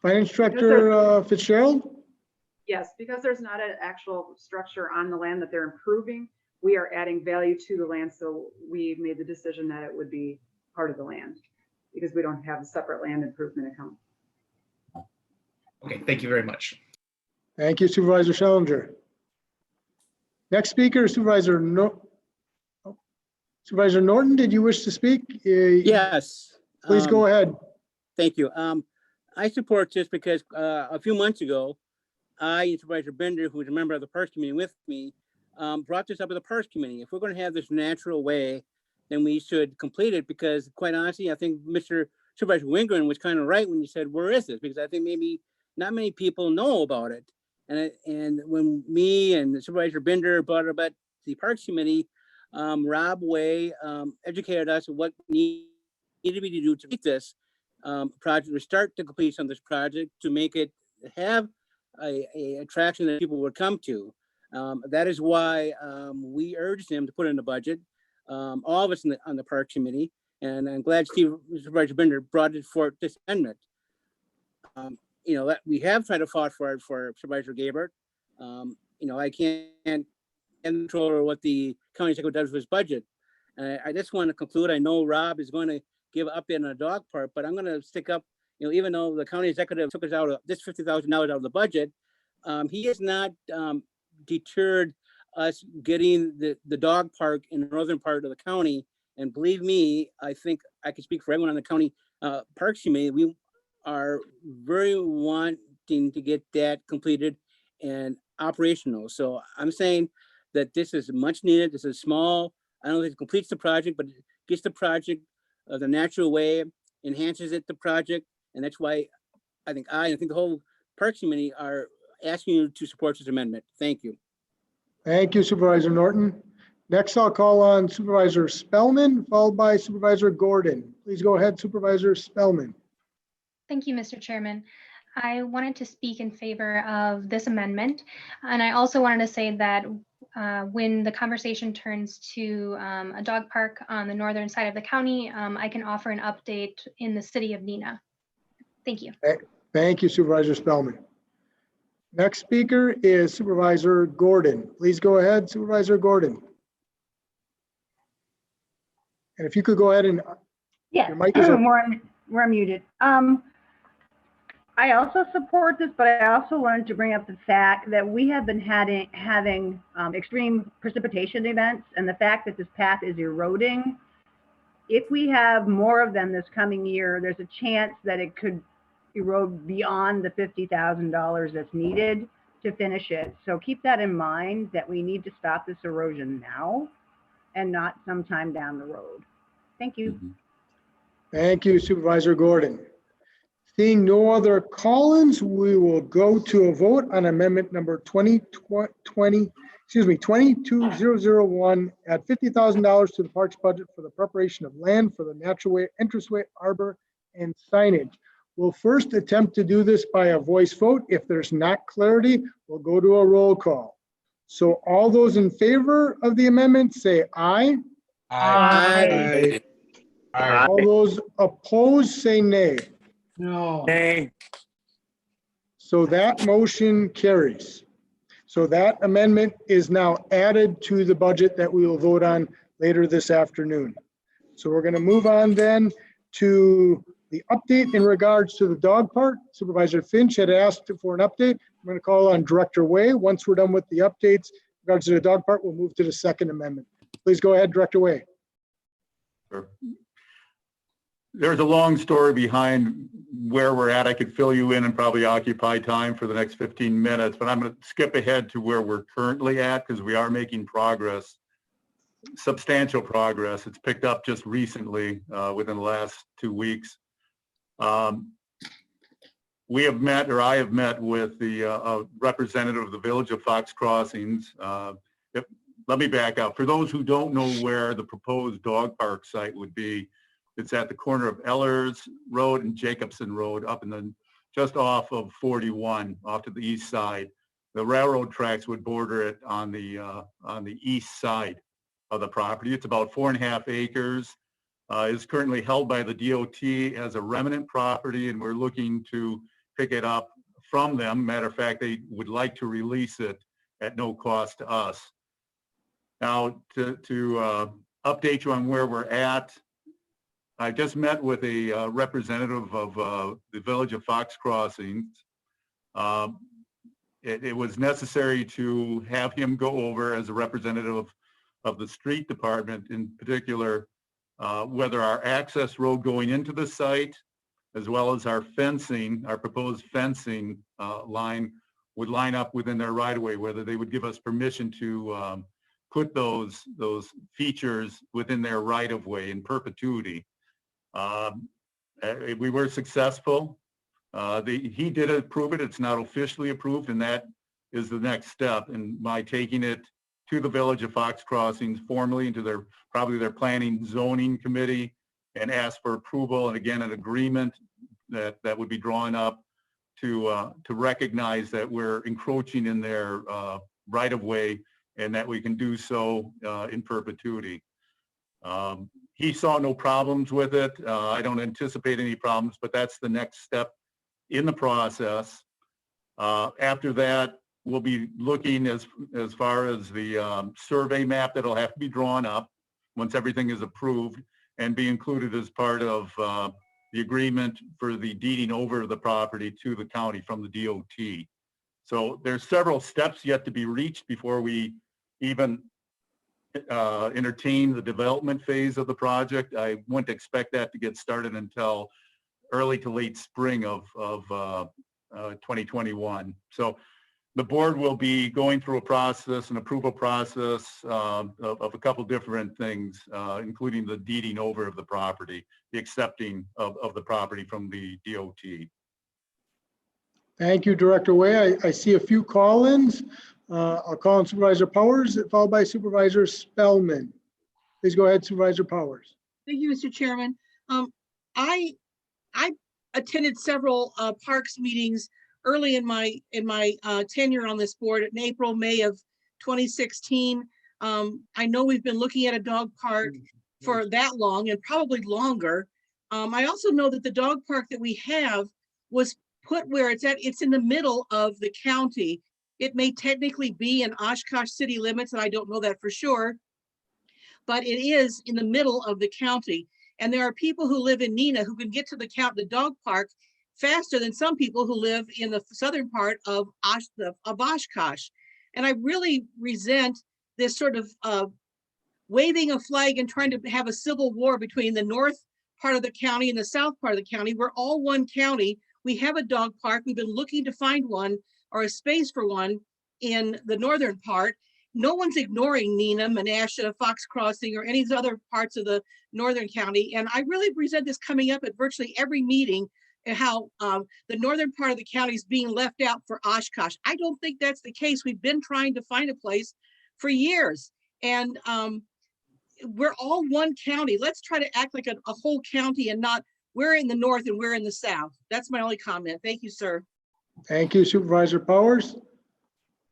Finance Director Fitzgerald? Yes, because there's not an actual structure on the land that they're improving, we are adding value to the land. So we made the decision that it would be part of the land because we don't have a separate land improvement account. Okay, thank you very much. Thank you, Supervisor Challenger. Next speaker is Supervisor Supervisor Norton, did you wish to speak? Yes. Please go ahead. Thank you. I support this because a few months ago, I and Supervisor Bender, who is a member of the Parks Committee with me, brought this up with the Parks Committee. If we're going to have this natural way, then we should complete it because, quite honestly, I think Mr. Supervisor Wingren was kind of right when he said, where is this? Because I think maybe not many people know about it. And when me and Supervisor Bender brought it up at the Parks Committee, Rob Way educated us on what needed to be to do to make this project, to start the completion of this project, to make it have a attraction that people would come to. That is why we urged him to put in the budget, all of us on the Parks Committee, and I'm glad Supervisor Bender brought it for this amendment. That we have tried to fought for it for Supervisor Gabert. I can't control over what the county secretary does with his budget. I just want to conclude. I know Rob is going to give up in a dog park, but I'm going to stick up. Even though the county executive took us out of this $50,000 out of the budget, he has not deterred us getting the dog park in the northern part of the county. And believe me, I think I can speak for everyone on the county Parks Committee. We are very wanting to get that completed and operational. So I'm saying that this is much needed. This is small. I don't think it completes the project, but it gets the project the natural way, enhances the project. And that's why I think the whole Parks Committee are asking you to support this amendment. Thank you. Thank you, Supervisor Norton. Next, I'll call on Supervisor Spellman, followed by Supervisor Gordon. Please go ahead, Supervisor Spellman. Thank you, Mr. Chairman. I wanted to speak in favor of this amendment. And I also wanted to say that when the conversation turns to a dog park on the northern side of the county, I can offer an update in the city of Neenah. Thank you. Thank you, Supervisor Spellman. Next speaker is Supervisor Gordon. Please go ahead, Supervisor Gordon. And if you could go ahead and Yeah, your mic is open. we're muted. I also support this, but I also wanted to bring up the fact that we have been having extreme precipitation events, and the fact that this path is eroding. If we have more of them this coming year, there's a chance that it could erode beyond the $50,000 that's needed to finish it. So keep that in mind, that we need to stop this erosion now and not sometime down the road. Thank you. Thank you, Supervisor Gordon. Seeing no other call-ins, we will go to a vote on amendment number 22001 at $50,000 to the parks budget for the preparation of land for the natural way, entranceway, arbor, and signage. We'll first attempt to do this by a voice vote. If there's not clarity, we'll go to a roll call. So all those in favor of the amendment say aye. Aye. All those opposed say nay. No. Nay. So that motion carries. So that amendment is now added to the budget that we will vote on later this afternoon. So we're going to move on then to the update in regards to the dog park. Supervisor Finch had asked for an update. I'm going to call on Director Way. Once we're done with the updates in regards to the dog park, we'll move to the second amendment. Please go ahead, Director Way. Sure. There's a long story behind where we're at. I could fill you in and probably occupy time for the next 15 minutes, but I'm going to skip ahead to where we're currently at because we are making progress, substantial progress. It's picked up just recently within the last 2 weeks. We have met, or I have met with the representative of the Village of Fox Crossings. Let me back up. For those who don't know where the proposed dog park site would be, it's at the corner of Ellers Road and Jacobson Road, up in the just off of 41, off to the east side. The railroad tracks would border it on the east side of the property. It's about 4.5 acres. Is currently held by the DOT as a remnant property, and we're looking to pick it up from them. Matter of fact, they would like to release it at no cost to us. Now, to update you on where we're at, I just met with a representative of the Village of Fox Crossings. It was necessary to have him go over as a representative of the street department, in particular, whether our access road going into the site, as well as our fencing, our proposed fencing line would line up within their right-of-way, whether they would give us permission to put those features within their right-of-way in perpetuity. We were successful. He did approve it. It's not officially approved, and that is the next step in my taking it to the Village of Fox Crossings formally into probably their planning zoning committee, and ask for approval and again an agreement that would be drawn up to recognize that we're encroaching in their right of way and that we can do so in perpetuity. He saw no problems with it. I don't anticipate any problems, but that's the next step in the process. After that, we'll be looking as far as the survey map that'll have to be drawn up once everything is approved and be included as part of the agreement for the deeding over the property to the county from the DOT. So there's several steps yet to be reached before we even entertain the development phase of the project. I wouldn't expect that to get started until early to late spring of 2021. So the board will be going through a process, an approval process of a couple different things, including the deeding over of the property, the accepting of the property from the DOT. Thank you, Director Way. I see a few call-ins. I'll call on Supervisor Powers, followed by Supervisor Spellman. Please go ahead, Supervisor Powers. Thank you, Mr. Chairman. I attended several parks meetings early in my tenure on this board in April, May of 2016. I know we've been looking at a dog park for that long and probably longer. I also know that the dog park that we have was put where it's at, it's in the middle of the county. It may technically be in Oshkosh city limits, and I don't know that for sure, but it is in the middle of the county. And there are people who live in Neenah who can get to the dog park faster than some people who live in the southern part of Oshkosh. And I really resent this sort of waving a flag and trying to have a civil war between the north part of the county and the south part of the county. We're all one county. We have a dog park. We've been looking to find one or a space for one in the northern part. No one's ignoring Neenah, Menasha, Fox Crossing, or any of the other parts of the northern county. And I really resent this coming up at virtually every meeting, and how the northern part of the county is being left out for Oshkosh. I don't think that's the case. We've been trying to find a place for years. And we're all one county. Let's try to act like a whole county and not we're in the north and we're in the south. That's my only comment. Thank you, sir. Thank you, Supervisor Powers.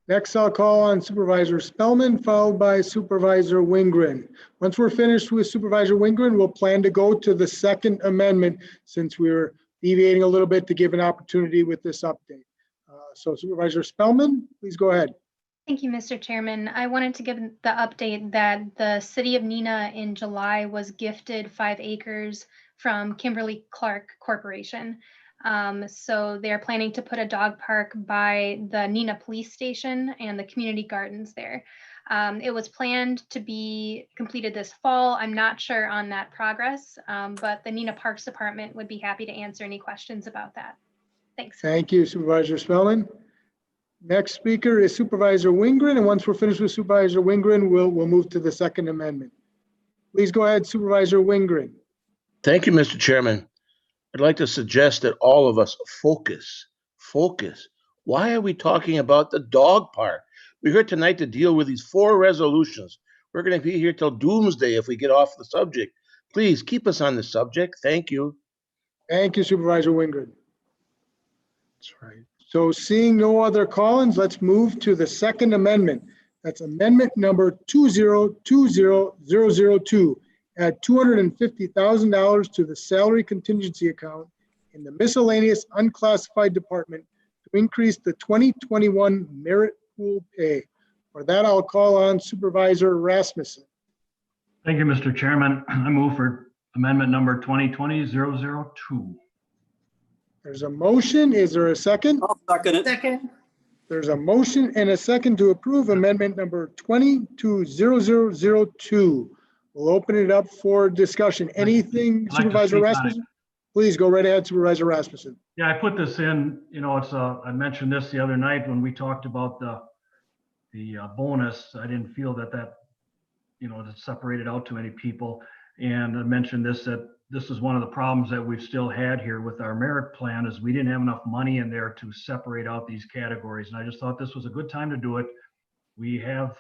Next, I'll call on Supervisor Spellman, followed by Supervisor Wingren. Once we're finished with Supervisor Wingren, we'll plan to go to the second amendment since we're deviating a little bit to give an opportunity with this update. So Supervisor Spellman, please go ahead. Thank you, Mr. Chairman. I wanted to give the update that the city of Neenah in July was gifted 5 acres from Kimberly-Clark Corporation. So they're planning to put a dog park by the Neenah Police Station and the community gardens there. It was planned to be completed this fall. I'm not sure on that progress, but the Neenah Parks Department would be happy to answer any questions about that. Thanks. Thank you, Supervisor Spellman. Next speaker is Supervisor Wingren, and once we're finished with Supervisor Wingren, we'll move to the second amendment. Please go ahead, Supervisor Wingren. Thank you, Mr. Chairman. I'd like to suggest that all of us focus. Why are we talking about the dog park? We're here tonight to deal with these 4 resolutions. We're going to be here till doomsday if we get off the subject. Please keep us on the subject. Thank you. Thank you, Supervisor Wingren. That's right. So seeing no other call-ins, let's move to the second amendment. That's amendment number 2020002. Add $250,000 to the salary contingency account in the miscellaneous unclassified department to increase the 2021 merit pool pay. For that, I'll call on Supervisor Rasmussen. Thank you, Mr. Chairman. I move for amendment number 2020-002. There's a motion. Is there a second? I'll second it. Second. There's a motion and a second to approve amendment number 2020-002. We'll open it up for discussion. Anything, Supervisor Rasmussen? Please go right ahead, Supervisor Rasmussen. Yeah, I put this in, it's I mentioned this the other night when we talked about the bonus. I didn't feel that that separated out to many people. And I mentioned this, that this is one of the problems that we've still had here with our merit plan is we didn't have enough money in there to separate out these categories. And I just thought this was a good time to do it. We have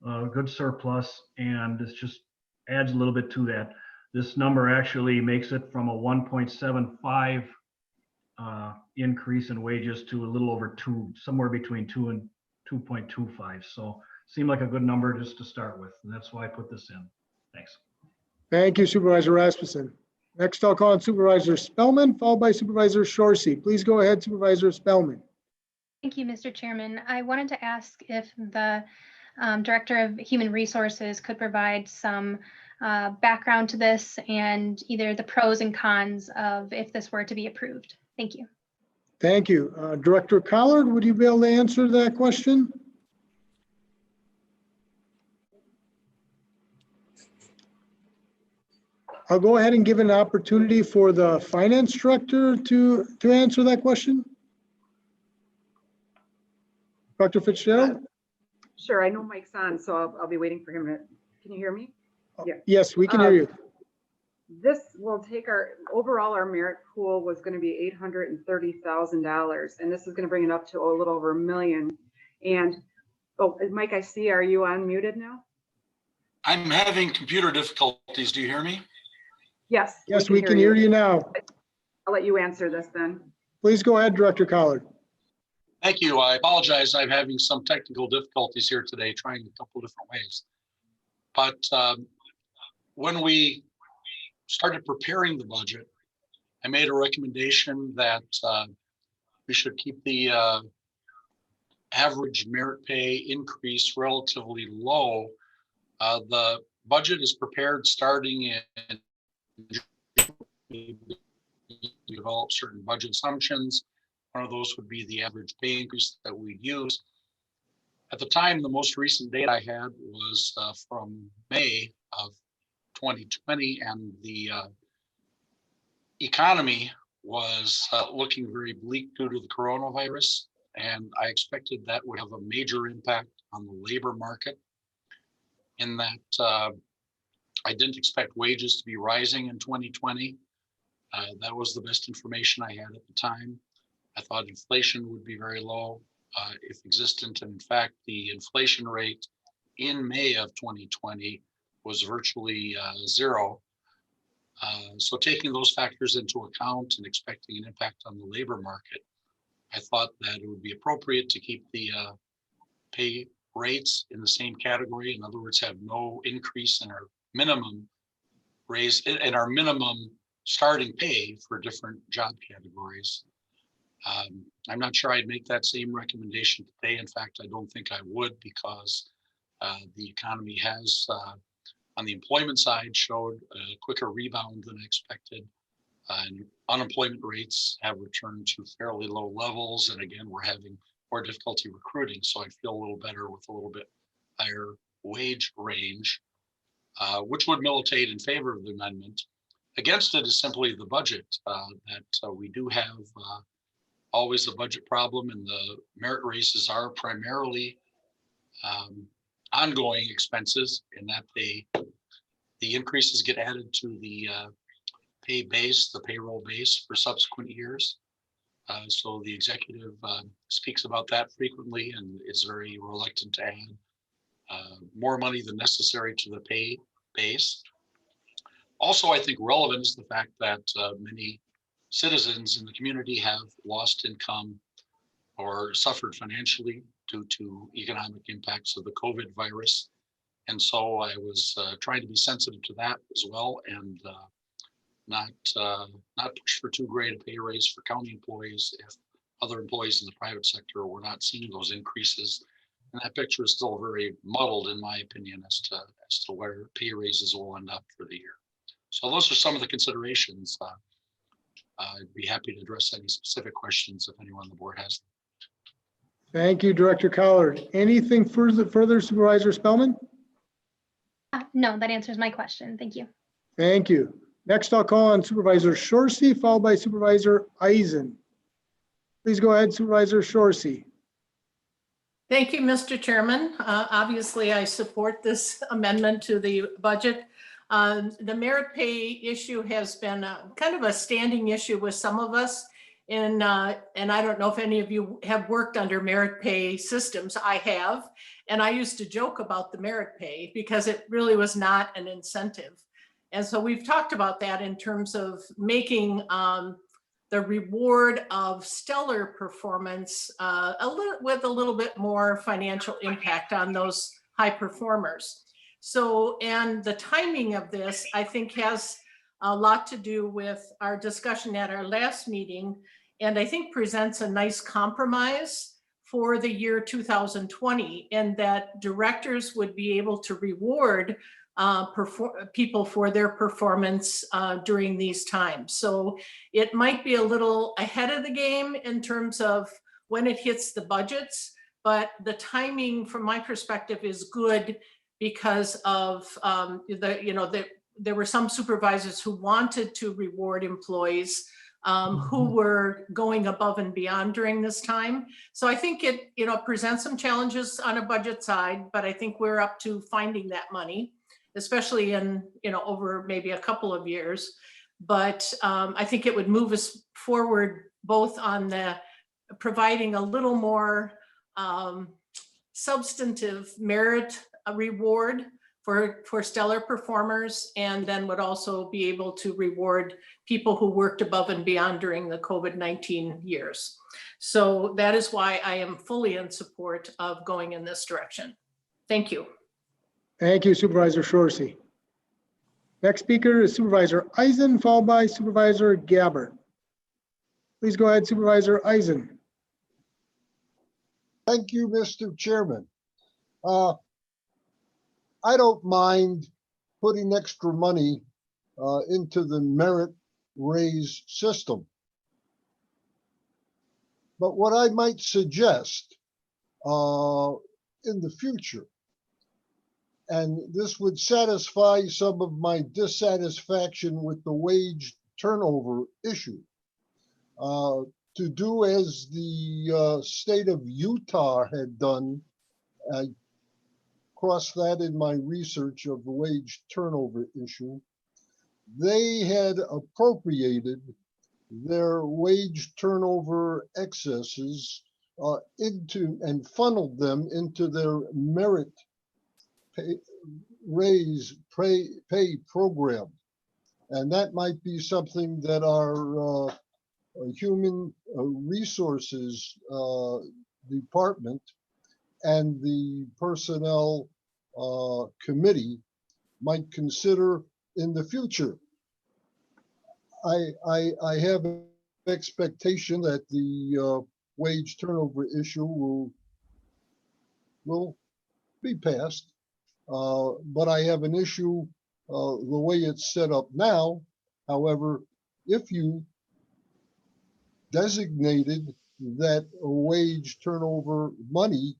a good surplus and this just adds a little bit to that. This number actually makes it from a 1.75 increase in wages to a little over 2, somewhere between 2 and 2.25. So seemed like a good number just to start with. And that's why I put this in. Thanks. Thank you, Supervisor Rasmussen. Next, I'll call on Supervisor Spellman, followed by Supervisor Shorsey. Please go ahead, Supervisor Spellman. Thank you, Mr. Chairman. I wanted to ask if the Director of Human Resources could provide some background to this and either the pros and cons of if this were to be approved. Thank you. Thank you. Director Collard, would you be able to answer that question? I'll go ahead and give an opportunity for the finance director to answer that question. Dr. Fitzgerald? Sure, I know Mike's on, so I'll be waiting for him to, can you hear me? Yeah. Yes, we can hear you. This will take our merit pool was going to be $830,000, and this is going to bring it up to a little over $1 million. And Mike, I see, are you unmuted now? I'm having computer difficulties. Do you hear me? Yes. Yes, we can hear you now. I'll let you answer this then. Please go ahead, Director Collard. Thank you. I apologize. I'm having some technical difficulties here today, trying a couple different ways. But when we started preparing the budget, I made a recommendation that we should keep the average merit pay increase relatively low. The budget is prepared starting in develop certain budget assumptions. One of those would be the average pay increase that we'd use. At the time, the most recent data I had was from May of 2020, and the economy was looking very bleak due to the coronavirus. And I expected that would have a major impact on the labor market, in that I didn't expect wages to be rising in 2020. That was the best information I had at the time. I thought inflation would be very low, if existent. And in fact, the inflation rate in May of 2020 was virtually zero. So taking those factors into account and expecting an impact on the labor market, I thought that it would be appropriate to keep the pay rates in the same category. In other words, have no increase in our minimum raise, in our minimum starting pay for different job categories. I'm not sure I'd make that same recommendation today. In fact, I don't think I would, because the economy has, on the employment side, showed a quicker rebound than expected. And unemployment rates have returned to fairly low levels. And again, we're having more difficulty recruiting. So I feel a little better with a little bit higher wage range, which would militate in favor of the amendment. Against it is simply the budget, that we do have always a budget problem, and the merit raises are primarily ongoing expenses, in that the increases get added to the pay base, the payroll base for subsequent years. So the executive speaks about that frequently and is very reluctant to add more money than necessary to the pay base. Also, I think relevant is the fact that many citizens in the community have lost income or suffered financially due to economic impacts of the COVID virus. And so I was trying to be sensitive to that as well, and not push for too great a pay raise for county employees if other employees in the private sector were not seeing those increases. And that picture is still very muddled, in my opinion, as to where pay raises will end up for the year. So those are some of the considerations. I'd be happy to address any specific questions if anyone on the board has them. Thank you, Director Collard. Anything further, Supervisor Spellman? No, that answers my question. Thank you. Thank you. Next, I'll call on Supervisor Shorsey, followed by Supervisor Eisen. Please go ahead, Supervisor Shorsey. Thank you, Mr. Chairman. Obviously, I support this amendment to the budget. The merit pay issue has been kind of a standing issue with some of us. And I don't know if any of you have worked under merit pay systems. I have. And I used to joke about the merit pay because it really was not an incentive. And so we've talked about that in terms of making the reward of stellar performance with a little bit more financial impact on those high performers. So, and the timing of this, I think, has a lot to do with our discussion at our last meeting, and I think presents a nice compromise for the year 2020, and that directors would be able to reward people for their performance during these times. So it might be a little ahead of the game in terms of when it hits the budgets, but the timing from my perspective is good because of there were some supervisors who wanted to reward employees who were going above and beyond during this time. So I think it presents some challenges on a budget side, but I think we're up to finding that money, especially in over maybe a couple of years. But I think it would move us forward both on the providing a little more substantive merit reward for stellar performers, and then would also be able to reward people who worked above and beyond during the COVID-19 years. So that is why I am fully in support of going in this direction. Thank you. Thank you, Supervisor Shorsey. Next speaker is Supervisor Eisen, followed by Supervisor Gabbard. Please go ahead, Supervisor Eisen. Thank you, Mr. Chairman. I don't mind putting extra money into the merit raise system. But what I might suggest in the future, and this would satisfy some of my dissatisfaction with the wage turnover issue, to do as the state of Utah had done. I crossed that in my research of the wage turnover issue. They had appropriated their wage turnover excesses into and funneled them into their merit pay program. And that might be something that our human resources department and the personnel committee might consider in the future. I have an expectation that the wage turnover issue will be passed, but I have an issue the way it's set up now. However, if you designated that wage turnover money,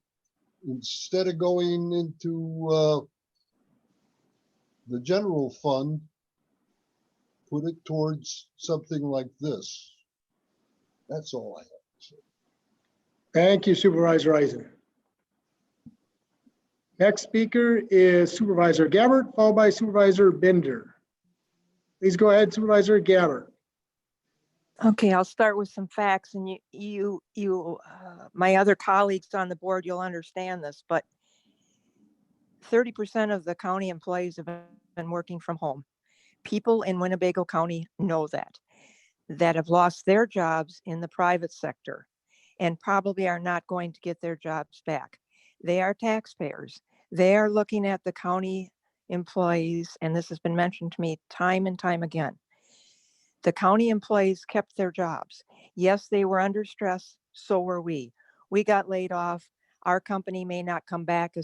instead of going into the general fund, put it towards something like this. That's all I have to say. Thank you, Supervisor Eisen. Next speaker is Supervisor Gabbard, followed by Supervisor Bender. Please go ahead, Supervisor Gabbard. Okay, I'll start with some facts, and my other colleagues on the board, you'll understand this, but 30% of the county employees have been working from home. People in Winnebago County know that have lost their jobs in the private sector and probably are not going to get their jobs back. They are taxpayers. They are looking at the county employees, and this has been mentioned to me time and time again. The county employees kept their jobs. Yes, they were under stress, so were we. We got laid off. Our company may not come back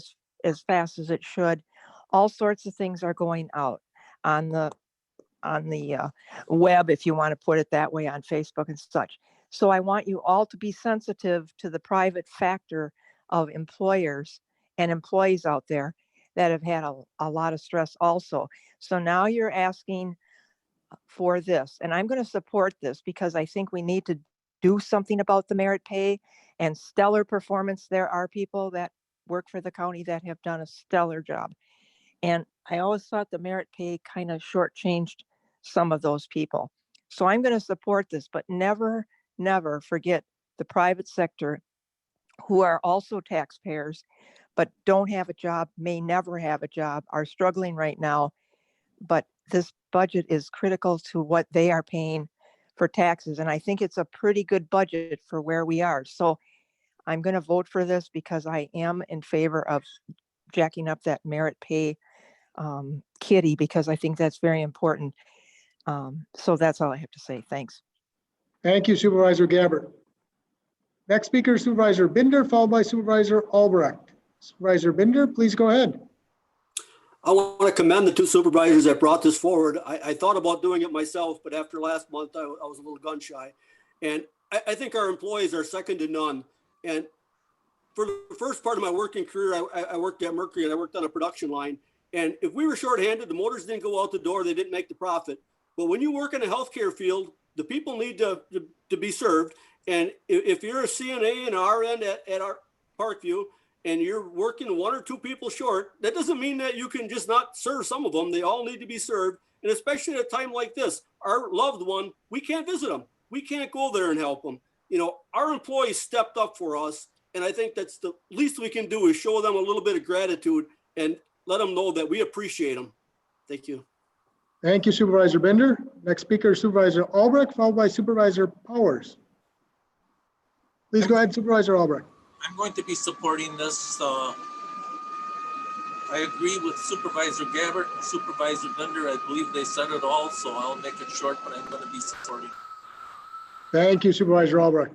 as fast as it should. All sorts of things are going out on the web, if you want to put it that way, on Facebook and such. So I want you all to be sensitive to the private factor of employers and employees out there that have had a lot of stress also. So now you're asking for this, and I'm going to support this because I think we need to do something about the merit pay and stellar performance. There are people that work for the county that have done a stellar job. And I always thought the merit pay kind of shortchanged some of those people. So I'm going to support this, but never, never forget the private sector who are also taxpayers, but don't have a job, may never have a job, are struggling right now. But this budget is critical to what they are paying for taxes. And I think it's a pretty good budget for where we are. So I'm going to vote for this because I am in favor of jacking up that merit pay kitty, because I think that's very important. So that's all I have to say. Thanks. Thank you, Supervisor Gabbard. Next speaker, Supervisor Binder, followed by Supervisor Albrecht. Supervisor Binder, please go ahead. I want to commend the two supervisors that brought this forward. I thought about doing it myself, but after last month, I was a little gun shy. And I think our employees are second to none. And for the first part of my working career, I worked at Mercury and I worked on a production line. And if we were shorthanded, the motors didn't go out the door, they didn't make the profit. But when you work in a healthcare field, the people need to be served. And if you're a CNA and RN at our Parkview, and you're working one or two people short, that doesn't mean that you can just not serve some of them. They all need to be served. And especially at a time like this, our loved one, we can't visit them. We can't go there and help them. You know, our employees stepped up for us. And I think that's the least we can do is show them a little bit of gratitude and let them know that we appreciate them. Thank you. Thank you, Supervisor Bender. Next speaker, Supervisor Albrecht, followed by Supervisor Powers. Please go ahead, Supervisor Albrecht. I'm going to be supporting this. I agree with Supervisor Gabbard and Supervisor Bender. I believe they said it all, so I'll make it short, but I'm going to be supporting. Thank you, Supervisor Albrecht.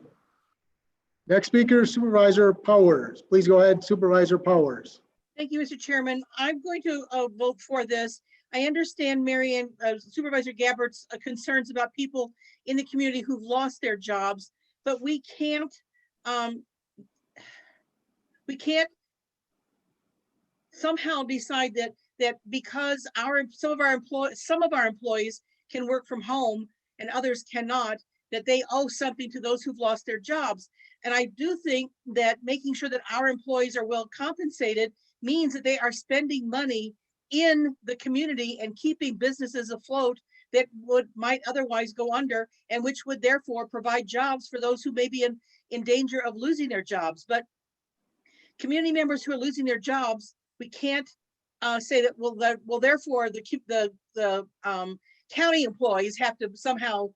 Next speaker, Supervisor Powers. Please go ahead, Supervisor Powers. Thank you, Mr. Chairman. I'm going to vote for this. I understand Marianne, Supervisor Gabbert's concerns about people in the community who've lost their jobs, but we can't somehow decide that because some of our employees can work from home and others cannot, that they owe something to those who've lost their jobs. And I do think that making sure that our employees are well compensated means that they are spending money in the community and keeping businesses afloat that might otherwise go under, and which would therefore provide jobs for those who may be in danger of losing their jobs. But community members who are losing their jobs, we can't say that, well, therefore the county employees have to somehow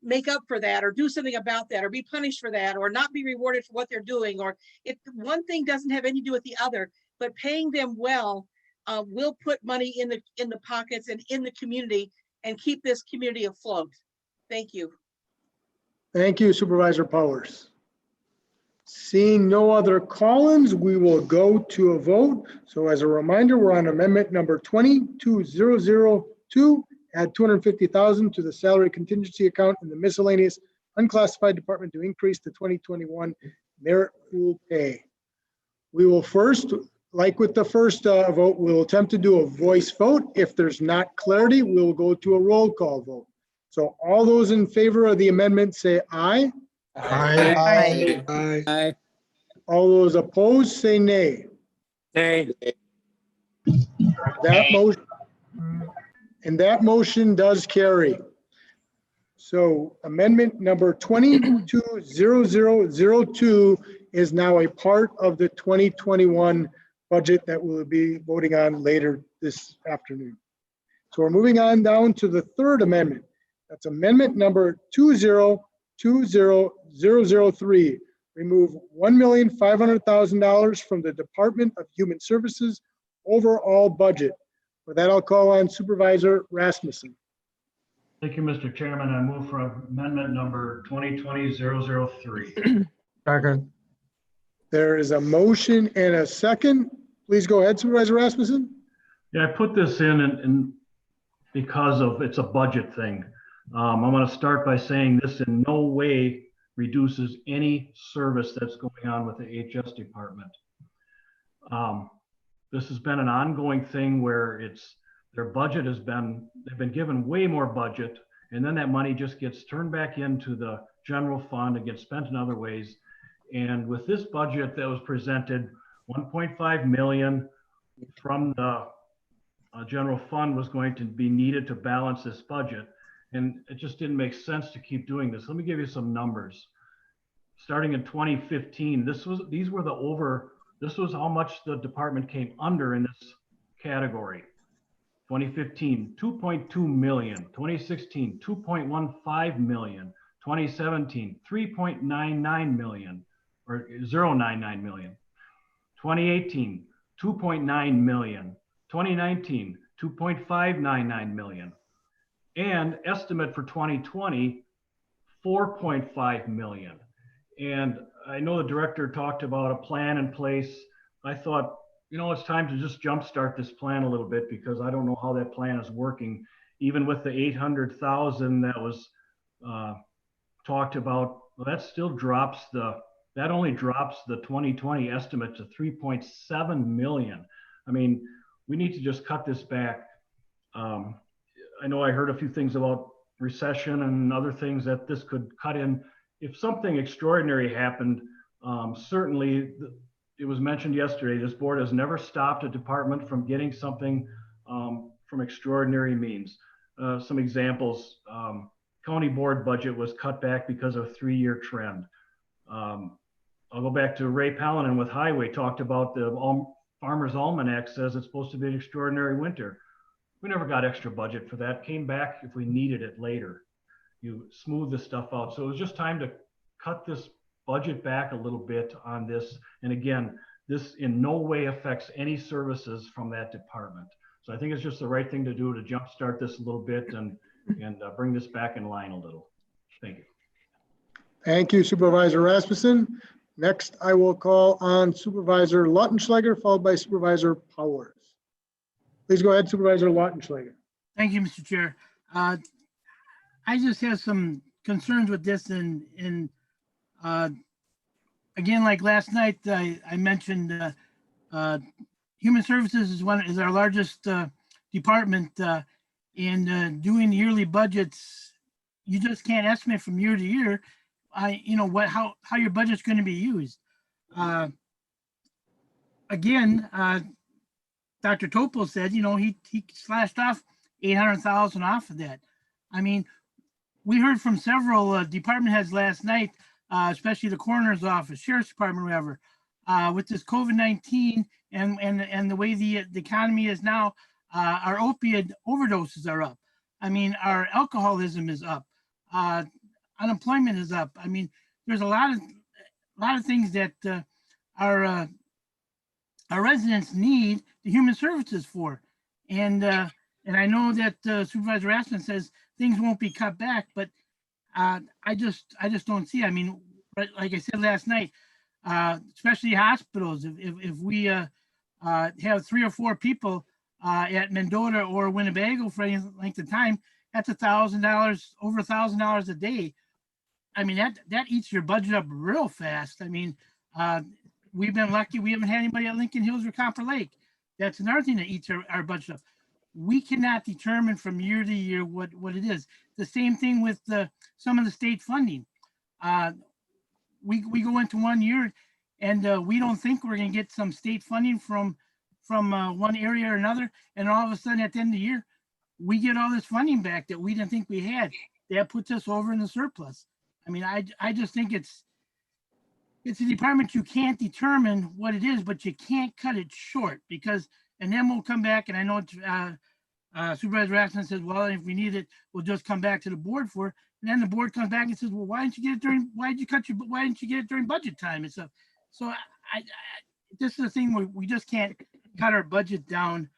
make up for that or do something about that or be punished for that or not be rewarded for what they're doing. Or if one thing doesn't have anything to do with the other, but paying them well will put money in the pockets and in the community and keep this community afloat. Thank you. Thank you, Supervisor Powers. Seeing no other call-ins, we will go to a vote. So as a reminder, we're on amendment number 22002, add $250,000 to the salary contingency account in the miscellaneous unclassified department to increase the 2021 merit pool pay. We will first, like with the first vote, we'll attempt to do a voice vote. If there's not clarity, we'll go to a roll call vote. So all those in favor of the amendment say aye. Aye. Aye. Aye. Aye. All those opposed say nay. Nay. That motion does carry. So amendment number 220002 is now a part of the 2021 budget that we'll be voting on later this afternoon. So we're moving on down to the third amendment. That's amendment number 2020003. Remove $1,500,000 from the Department of Human Services overall budget. For that, I'll call on Supervisor Rasmussen. Thank you, Mr. Chairman. I move for amendment number 2020-003. Second. There is a motion and a second. Please go ahead, Supervisor Rasmussen. Yeah, I put this in because of it's a budget thing. I'm going to start by saying this in no way reduces any service that's going on with the HS department. This has been an ongoing thing where their budget they've been given way more budget, and then that money just gets turned back into the general fund and gets spent in other ways. And with this budget that was presented, 1.5 million from the general fund was going to be needed to balance this budget. And it just didn't make sense to keep doing this. Let me give you some numbers. Starting in 2015, this was how much the department came under in this category. 2015, 2.2 million. 2016, 2.15 million. 2017, 3.99 million, or 0.99 million. 2018, 2.9 million. 2019, 2.599 million. And estimate for 2020, 4.5 million. And I know the director talked about a plan in place. I thought, it's time to just jumpstart this plan a little bit because I don't know how that plan is working. Even with the 800,000 that was talked about, well, that only drops the 2020 estimate to 3.7 million. I mean, we need to just cut this back. I know I heard a few things about recession and other things that this could cut in. If something extraordinary happened, certainly it was mentioned yesterday, this board has never stopped a department from getting something from extraordinary means. Some examples, county board budget was cut back because of a 3-year trend. I'll go back to Ray Paladin with Highway, talked about the Farmer's Almanac says it's supposed to be an extraordinary winter. We never got extra budget for that. Came back if we needed it later. You smooth this stuff out. So it was just time to cut this budget back a little bit on this. And again, this in no way affects any services from that department. So I think it's just the right thing to do to jumpstart this a little bit and bring this back in line a little. Thank you. Thank you, Supervisor Rasmussen. Next, I will call on Supervisor Lautenschläger, followed by Supervisor Powers. Please go ahead, Supervisor Lautenschläger. Thank you, Mr. Chair. I just have some concerns with this and again, like last night, I mentioned Human Services is our largest department, and doing yearly budgets, you just can't estimate from year to year, how your budget's going to be used. Again, Dr. Topol said, he slashed off 800,000 off of that. I mean, we heard from several department heads last night, especially the coroner's office, sheriff's department, whatever, with this COVID-19 and the way the economy is now, our opiate overdoses are up. I mean, our alcoholism is up. Unemployment is up. I mean, there's a lot of things that our residents need the human services for, and I know that Supervisor Rasmussen says things won't be cut back, but I just don't see. I mean, like I said last night, especially hospitals, if we have 3 or 4 people at Mendota or Winnebago for any length of time, that's $1,000, over $1,000 a day. I mean, that eats your budget up real fast. I mean, we've been lucky we haven't had anybody at Lincoln Hills or Copper Lake. That's another thing that eats our budget up. We cannot determine from year to year what it is. The same thing with some of the state funding. We go into one year and we don't think we're going to get some state funding from one area or another, and all of a sudden at the end of the year, we get all this funding back that we didn't think we had. That puts us over in the surplus. I mean, I just think it's a department you can't determine what it is, but you can't cut it short and then we'll come back, and I know Supervisor Rasmussen says, well, if we need it, we'll just come back to the board for it. And then the board comes back and says, well, why didn't you get it during budget time and stuff? So this is the thing where we just can't cut our budget down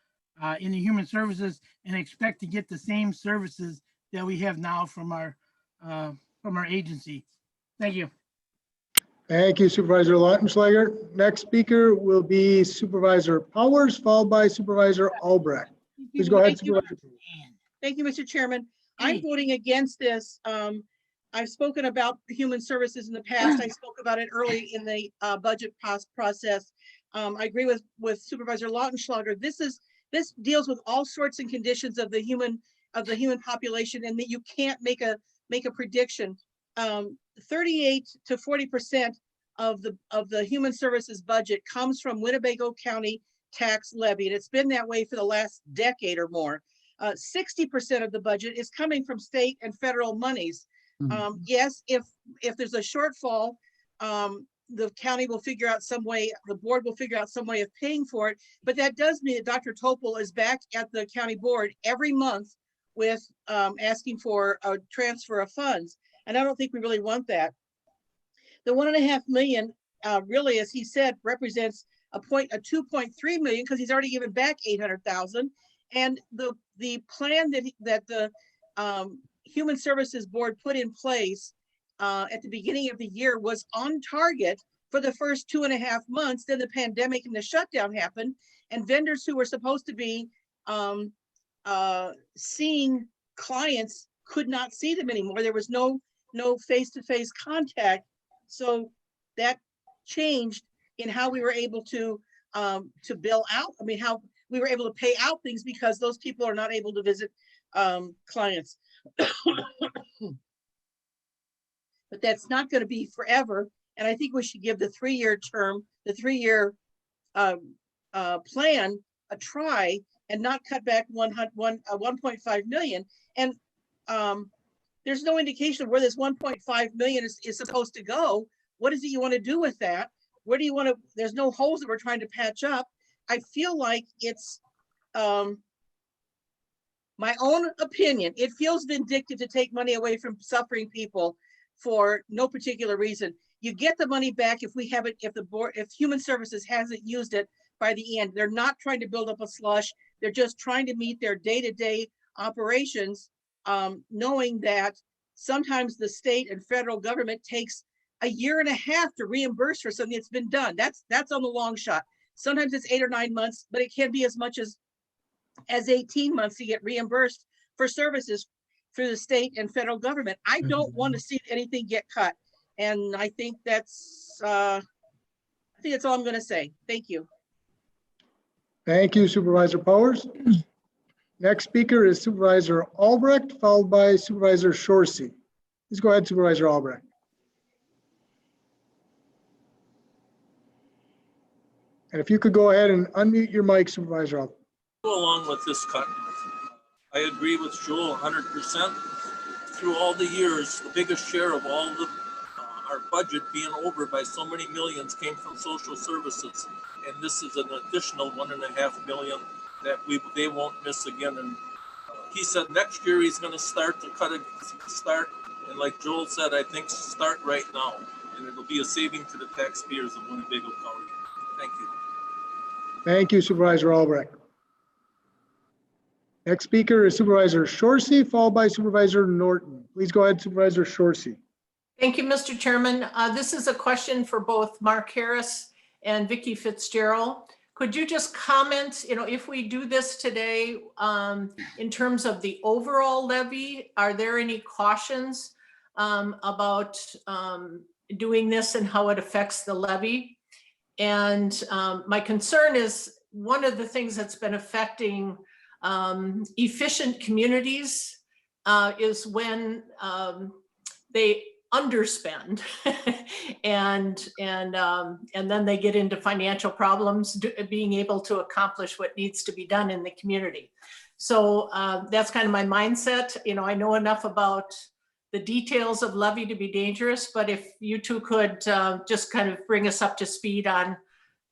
in the human services and expect to get the same services that we have now from our agency. Thank you. Thank you, Supervisor Lautenschläger. Next speaker will be Supervisor Powers, followed by Supervisor Albrecht. Please go ahead, Supervisor. Thank you, Mr. Chairman. I'm voting against this. I've spoken about human services in the past. I spoke about it early in the budget process. I agree with Supervisor Lautenschläger. This deals with all sorts and conditions of the human population, and that you can't make a prediction. 38 to 40% of the human services budget comes from Winnebago County tax levy, and it's been that way for the last decade or more. 60% of the budget is coming from state and federal monies. Yes, if there's a shortfall, the county will figure out some way, the board will figure out some way of paying for it. But that does mean that Dr. Topol is back at the county board every month with asking for a transfer of funds. And I don't think we really want that. The $1.5 million really, as he said, represents a 2.3 million, because he's already given back 800,000. And the plan that the Human Services Board put in place at the beginning of the year was on target for the first 2.5 months. Then the pandemic and the shutdown happened, and vendors who were supposed to be seeing clients could not see them anymore. There was no face-to-face contact. So that changed in how we were able to bill out. I mean, how we were able to pay out things, because those people are not able to visit clients. But that's not going to be forever. And I think we should give the 3-year term, the 3-year plan a try, and not cut back 1.5 million. And there's no indication of where this 1.5 million is supposed to go. What is it you want to do with that? Where do you want to, there's no holes that we're trying to patch up. I feel like it's my own opinion. It feels vindictive to take money away from suffering people for no particular reason. You get the money back if we have it, if Human Services hasn't used it by the end. They're not trying to build up a slush. They're just trying to meet their day-to-day operations, knowing that sometimes the state and federal government takes a year and a half to reimburse for something that's been done. That's on the long shot. Sometimes it's 8 or 9 months, but it can be as much as 18 months to get reimbursed for services through the state and federal government. I don't want to see anything get cut. And I think that's all I'm going to say. Thank you. Thank you, Supervisor Powers. Next speaker is Supervisor Albrecht, followed by Supervisor Shorsey. Please go ahead, Supervisor Albrecht. And if you could go ahead and unmute your mic, Supervisor Albrecht. Go along with this cut. I agree with Joel 100%. Through all the years, the biggest share of all the our budget being over by so many millions came from social services, and this is an additional 1.5 million that they won't miss again. And he said next year he's going to start to cut it, and like Joel said, I think start right now, and it'll be a saving to the taxpayers of Winnebago County. Thank you. Thank you, Supervisor Albrecht. Next speaker is Supervisor Shorsey, followed by Supervisor Norton. Please go ahead, Supervisor Shorsey. Thank you, Mr. Chairman. This is a question for both Mark Harris and Vicki Fitzgerald. Could you just comment, if we do this today, in terms of the overall levy, are there any cautions about doing this and how it affects the levy? And my concern is one of the things that's been affecting efficient communities is when they underspend and then they get into financial problems being able to accomplish what needs to be done in the community. So that's kind of my mindset. I know enough about the details of levy to be dangerous, but if you two could just kind of bring us up to speed on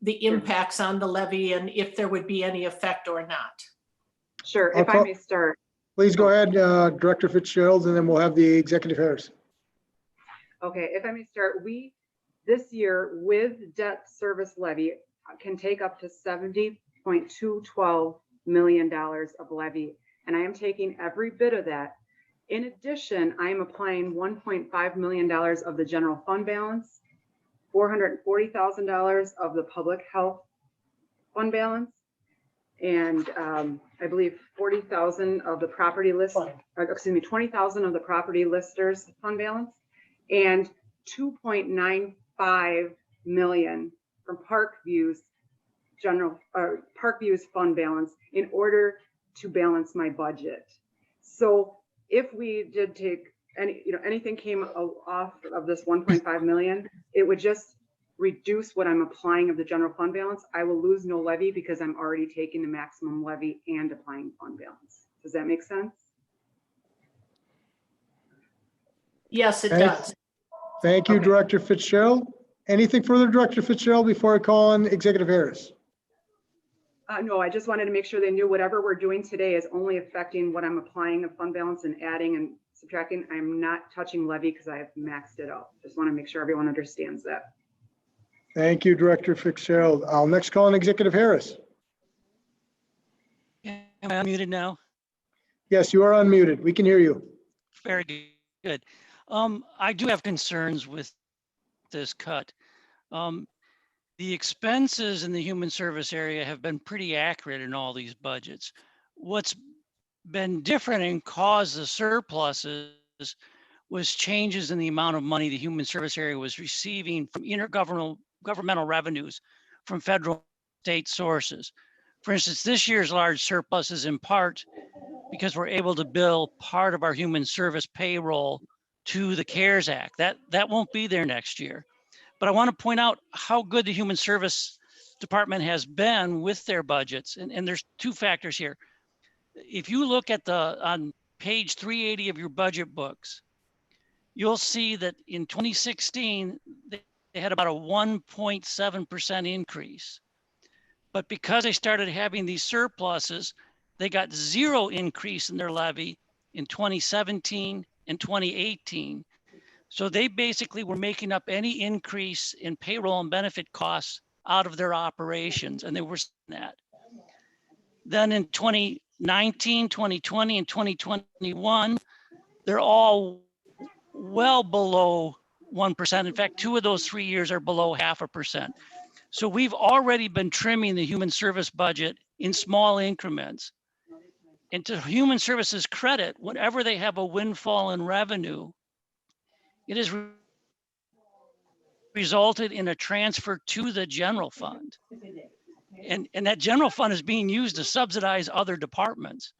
the impacts on the levy and if there would be any effect or not. Sure, if I may start. Please go ahead, Director Fitzgerald, and then we'll have the Executive Harris. Okay, if I may start, we this year with debt service levy can take up to $70.212 million of levy, and I am taking every bit of that. In addition, I am applying $1.5 million of the general fund balance, $440,000 of the public health fund balance, and I believe 40,000 of the property list, excuse me, 20,000 of the property listers fund balance, and 2.95 million from Parkview's Parkview's fund balance in order to balance my budget. So if we did take anything came off of this 1.5 million, it would just reduce what I'm applying of the general fund balance. I will lose no levy because I'm already taking the maximum levy and applying fund balance. Does that make sense? Yes, it does. Thank you, Director Fitzgerald. Anything further, Director Fitzgerald, before I call on Executive Harris? No, I just wanted to make sure they knew whatever we're doing today is only affecting what I'm applying of fund balance and adding and subtracting. I'm not touching levy because I have maxed it out. Just want to make sure everyone understands that. Thank you, Director Fitzgerald. I'll next call on Executive Harris. Am I unmuted now? Yes, you are unmuted. We can hear you. Very good. I do have concerns with this cut. The expenses in the human service area have been pretty accurate in all these budgets. What's been different and caused the surpluses was changes in the amount of money the human service area was receiving from intergovernmental revenues from federal state sources. For instance, this year's large surplus is in part because we're able to bill part of our human service payroll to the CARES Act. That won't be there next year. But I want to point out how good the Human Service Department has been with their budgets. And there's two factors here. If you look at on page 380 of your budget books, you'll see that in 2016, they had about a 1.7% increase. But because they started having these surpluses, they got zero increase in their levy in 2017 and 2018. So they basically were making up any increase in payroll and benefit costs out of their operations, and they were seeing that. Then in 2019, 2020, and 2021, they're all well below 1%. In fact, 2 of those 3 years are below 0.5%. So we've already been trimming the human service budget in small increments. And to human services credit, whenever they have a windfall in revenue, it has resulted in a transfer to the general fund. And that general fund is being used to subsidize other departments.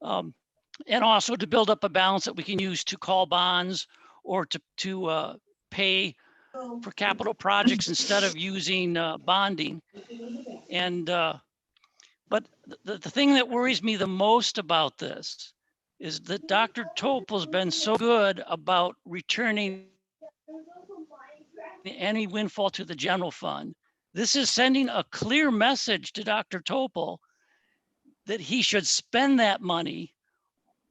And also to build up a balance that we can use to call bonds or to pay for capital projects instead of using bonding. And but the thing that worries me the most about this is that Dr. Topol's been so good about returning any windfall to the general fund. This is sending a clear message to Dr. Topol that he should spend that money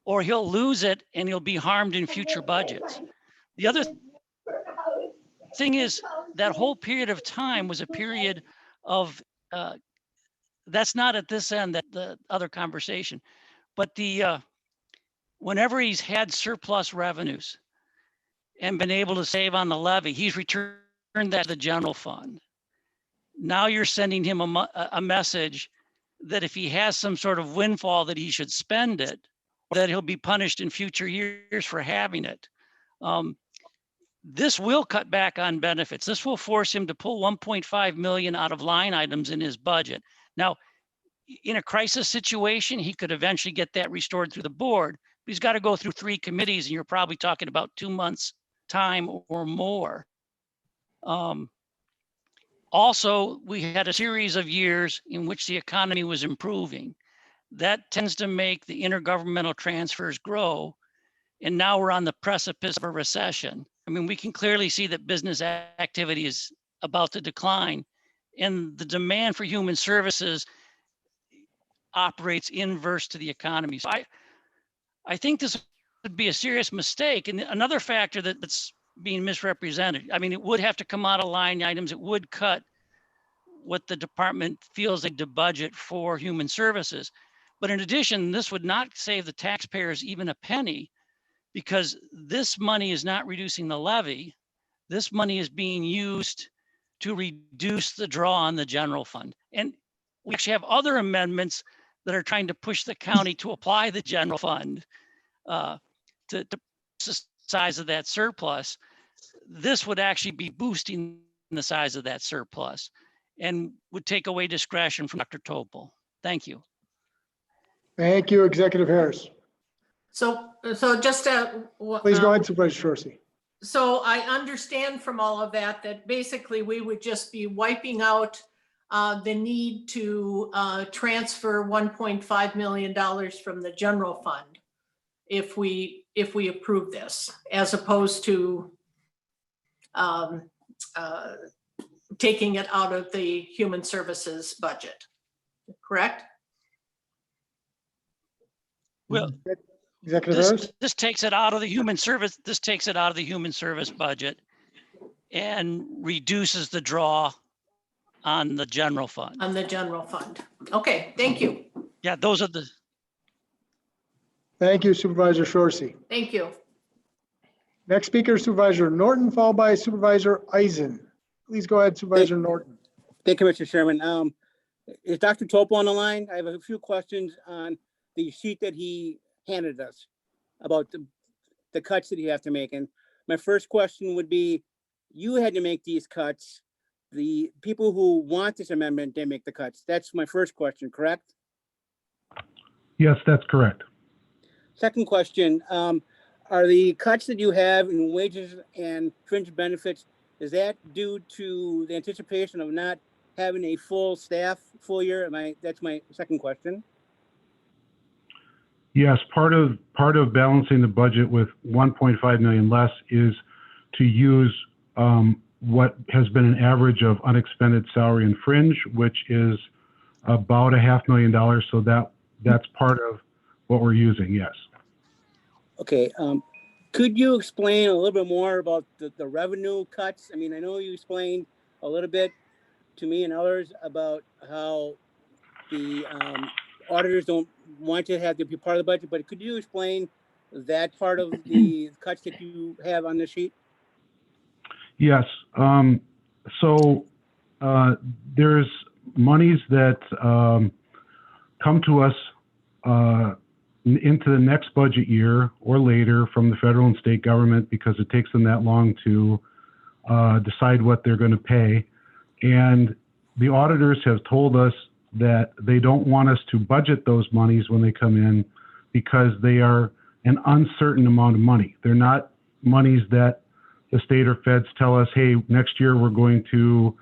or he'll lose it and he'll be harmed in future budgets. The other thing is that whole period of time was a period of, that's not at this end, that the other conversation, but whenever he's had surplus revenues and been able to save on the levy, he's returned that to the general fund. Now you're sending him a message that if he has some sort of windfall that he should spend it, that he'll be punished in future years for having it. This will cut back on benefits. This will force him to pull 1.5 million out of line items in his budget. Now, in a crisis situation, he could eventually get that restored through the board. But he's got to go through 3 committees, and you're probably talking about 2 months time or more. Also, we had a series of years in which the economy was improving. That tends to make the intergovernmental transfers grow. And now we're on the precipice of a recession. I mean, we can clearly see that business activity is about to decline, and the demand for human services operates inverse to the economy. So I think this would be a serious mistake. And another factor that's being misrepresented, I mean, it would have to come out of line items. It would cut what the department feels like to budget for human services. But in addition, this would not save the taxpayers even a penny, because this money is not reducing the levy. This money is being used to reduce the draw on the general fund. And we actually have other amendments that are trying to push the county to apply the general fund to the size of that surplus. This would actually be boosting the size of that surplus and would take away discretion from Dr. Topol. Thank you. Thank you, Executive Harris. So just Please go ahead, Supervisor Shorty. So I understand from all of that, that basically we would just be wiping out the need to transfer $1.5 million from the general fund if we approve this, as opposed to taking it out of the human services budget, correct? Well, this takes it out of the human service. This takes it out of the human service budget and reduces the draw on the general fund. On the general fund. Okay, thank you. Yeah, those are the. Thank you, Supervisor Shorty. Thank you. Next speaker, Supervisor Norton, followed by Supervisor Eisen. Please go ahead, Supervisor Norton. Thank you, Mr. Chairman. Is Dr. Topol on the line? I have a few questions on the sheet that he handed us about the cuts that you have to make. And my first question would be, you had to make these cuts. The people who want this amendment didn't make the cuts. That's my first question, correct? Yes, that's correct. Second question, are the cuts that you have in wages and fringe benefits, is that due to the anticipation of not having a full staff full year? That's my second question. Yes, part of balancing the budget with 1.5 million less is to use what has been an average of unexpended salary and fringe, which is about $500,000. So that's part of what we're using. Yes. Okay. Could you explain a little bit more about the revenue cuts? I mean, I know you explained a little bit to me and others about how the auditors don't want to have to be part of the budget, but could you explain that part of the cuts that you have on the sheet? Yes. There's monies that come to us into the next budget year or later from the federal and state government because it takes them that long to decide what they're going to pay. And the auditors have told us that they don't want us to budget those monies when they come in because they are an uncertain amount of money. They're not monies that the state or feds tell us, hey, next year we're going to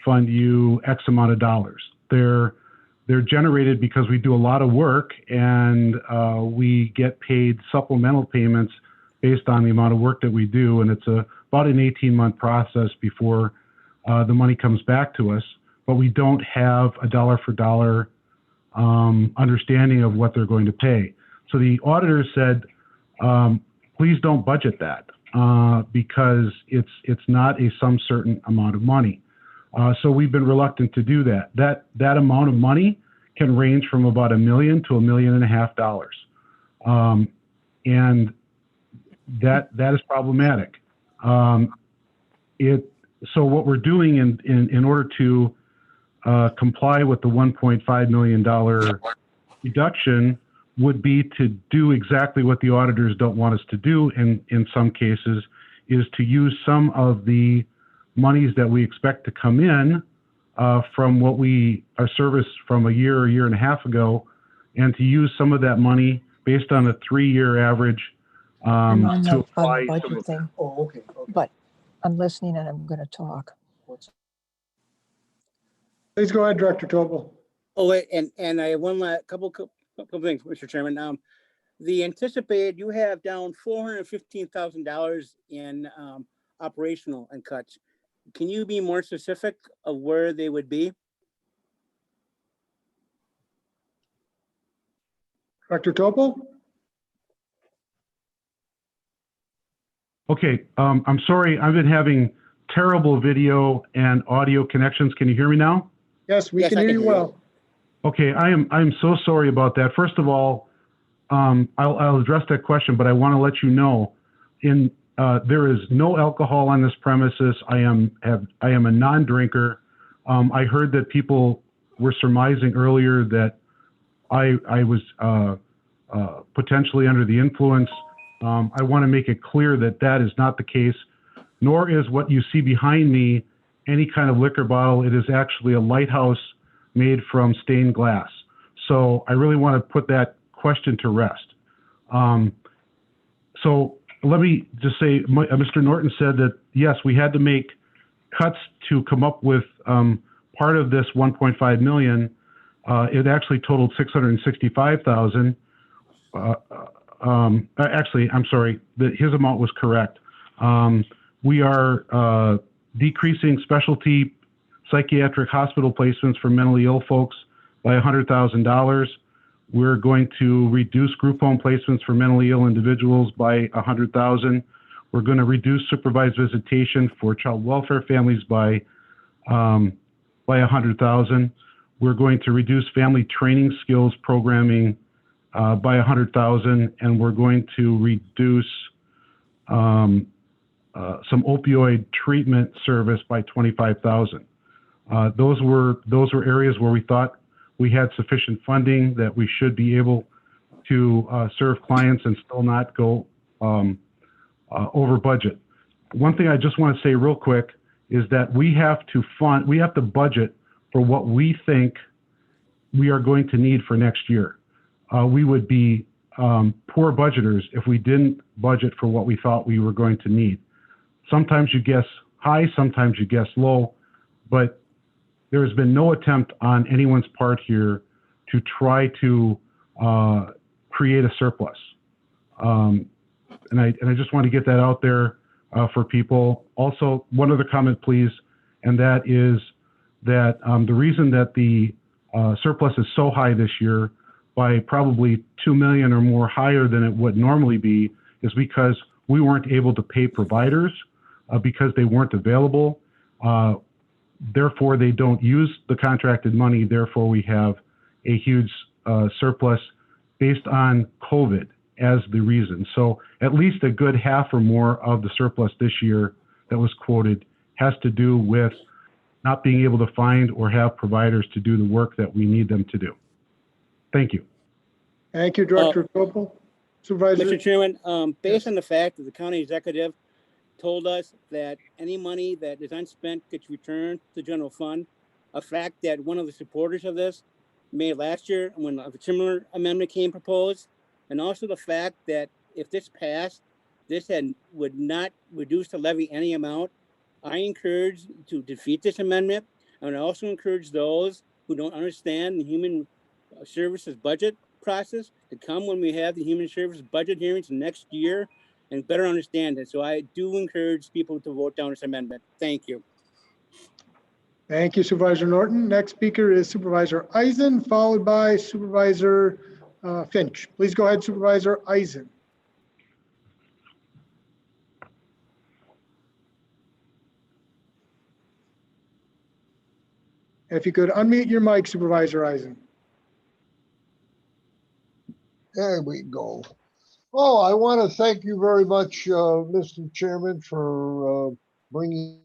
fund you X amount of dollars. They're generated because we do a lot of work and we get paid supplemental payments based on the amount of work that we do. And it's about an 18-month process before the money comes back to us, but we don't have a dollar for dollar understanding of what they're going to pay. So the auditors said, please don't budget that because it's not a some certain amount of money. So we've been reluctant to do that. That amount of money can range from about $1 million to $1.5 million. And that is problematic. So what we're doing in order to comply with the $1.5 million reduction would be to do exactly what the auditors don't want us to do in some cases, is to use some of the monies that we expect to come in from what our service from a year and a half ago, and to use some of that money based on a 3-year average to apply. Budget thing. Oh, okay. But I'm listening and I'm going to talk. Please go ahead, Director Topol. Oh, wait, and I have one last couple things, Mr. Chairman. The anticipated, you have down $415,000 in operational and cuts. Can you be more specific of where they would be? Director Topol? Okay, I'm sorry. I've been having terrible video and audio connections. Can you hear me now? Yes, we can hear you well. Okay, I am so sorry about that. First of all, I'll address that question, but I want to let you know there is no alcohol on this premises. I am a non-drinker. I heard that people were surmising earlier that I was potentially under the influence. I want to make it clear that that is not the case, nor is what you see behind me any kind of liquor bottle. It is actually a lighthouse made from stained glass. So I really want to put that question to rest. So let me just say, Mr. Norton said that, yes, we had to make cuts to come up with part of this 1.5 million. It actually totaled 665,000. Actually, I'm sorry, his amount was correct. We are decreasing specialty psychiatric hospital placements for mentally ill folks by $100,000. We're going to reduce group home placements for mentally ill individuals by $100,000. We're going to reduce supervised visitation for child welfare families by $100,000. We're going to reduce family training skills programming by $100,000, and we're going to reduce some opioid treatment service by $25,000. Those were areas where we thought we had sufficient funding that we should be able to serve clients and still not go over budget. One thing I just want to say real quick is that we have to budget for what we think we are going to need for next year. We would be poor budgeters if we didn't budget for what we thought we were going to need. Sometimes you guess high, sometimes you guess low, but there has been no attempt on anyone's part here to try to create a surplus. And I just want to get that out there for people. Also, one other comment, please, and that is that the reason that the surplus is so high this year, by probably 2 million or more higher than it would normally be, is because we weren't able to pay providers because they weren't available. Therefore, they don't use the contracted money. Therefore, we have a huge surplus based on COVID as the reason. So at least a good half or more of the surplus this year that was quoted has to do with not being able to find or have providers to do the work that we need them to do. Thank you. Thank you, Director Topol. Supervisor. Mr. Chairman, based on the fact that the county executive told us that any money that is unspent gets returned to the general fund, a fact that one of the supporters of this made last year when a similar amendment came proposed, and also the fact that if this passed, this would not reduce the levy any amount. I encourage to defeat this amendment, and I also encourage those who don't understand the human services budget process to come when we have the human services budget hearings next year and better understand it. So I do encourage people to vote down this amendment. Thank you. Thank you, Supervisor Norton. Next speaker is Supervisor Eisen, followed by Supervisor Finch. Please go ahead, Supervisor Eisen. If you could unmute your mic, Supervisor Eisen. There we go. Oh, I want to thank you very much, Mr. Chairman, for bringing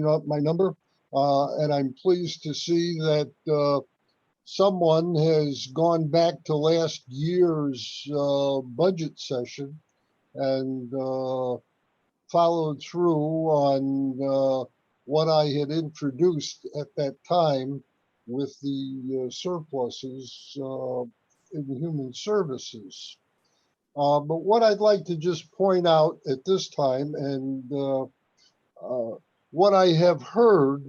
up my number. And I'm pleased to see that someone has gone back to last year's budget session and followed through on what I had introduced at that time with the surpluses in human services. But what I'd like to just point out at this time, and what I have heard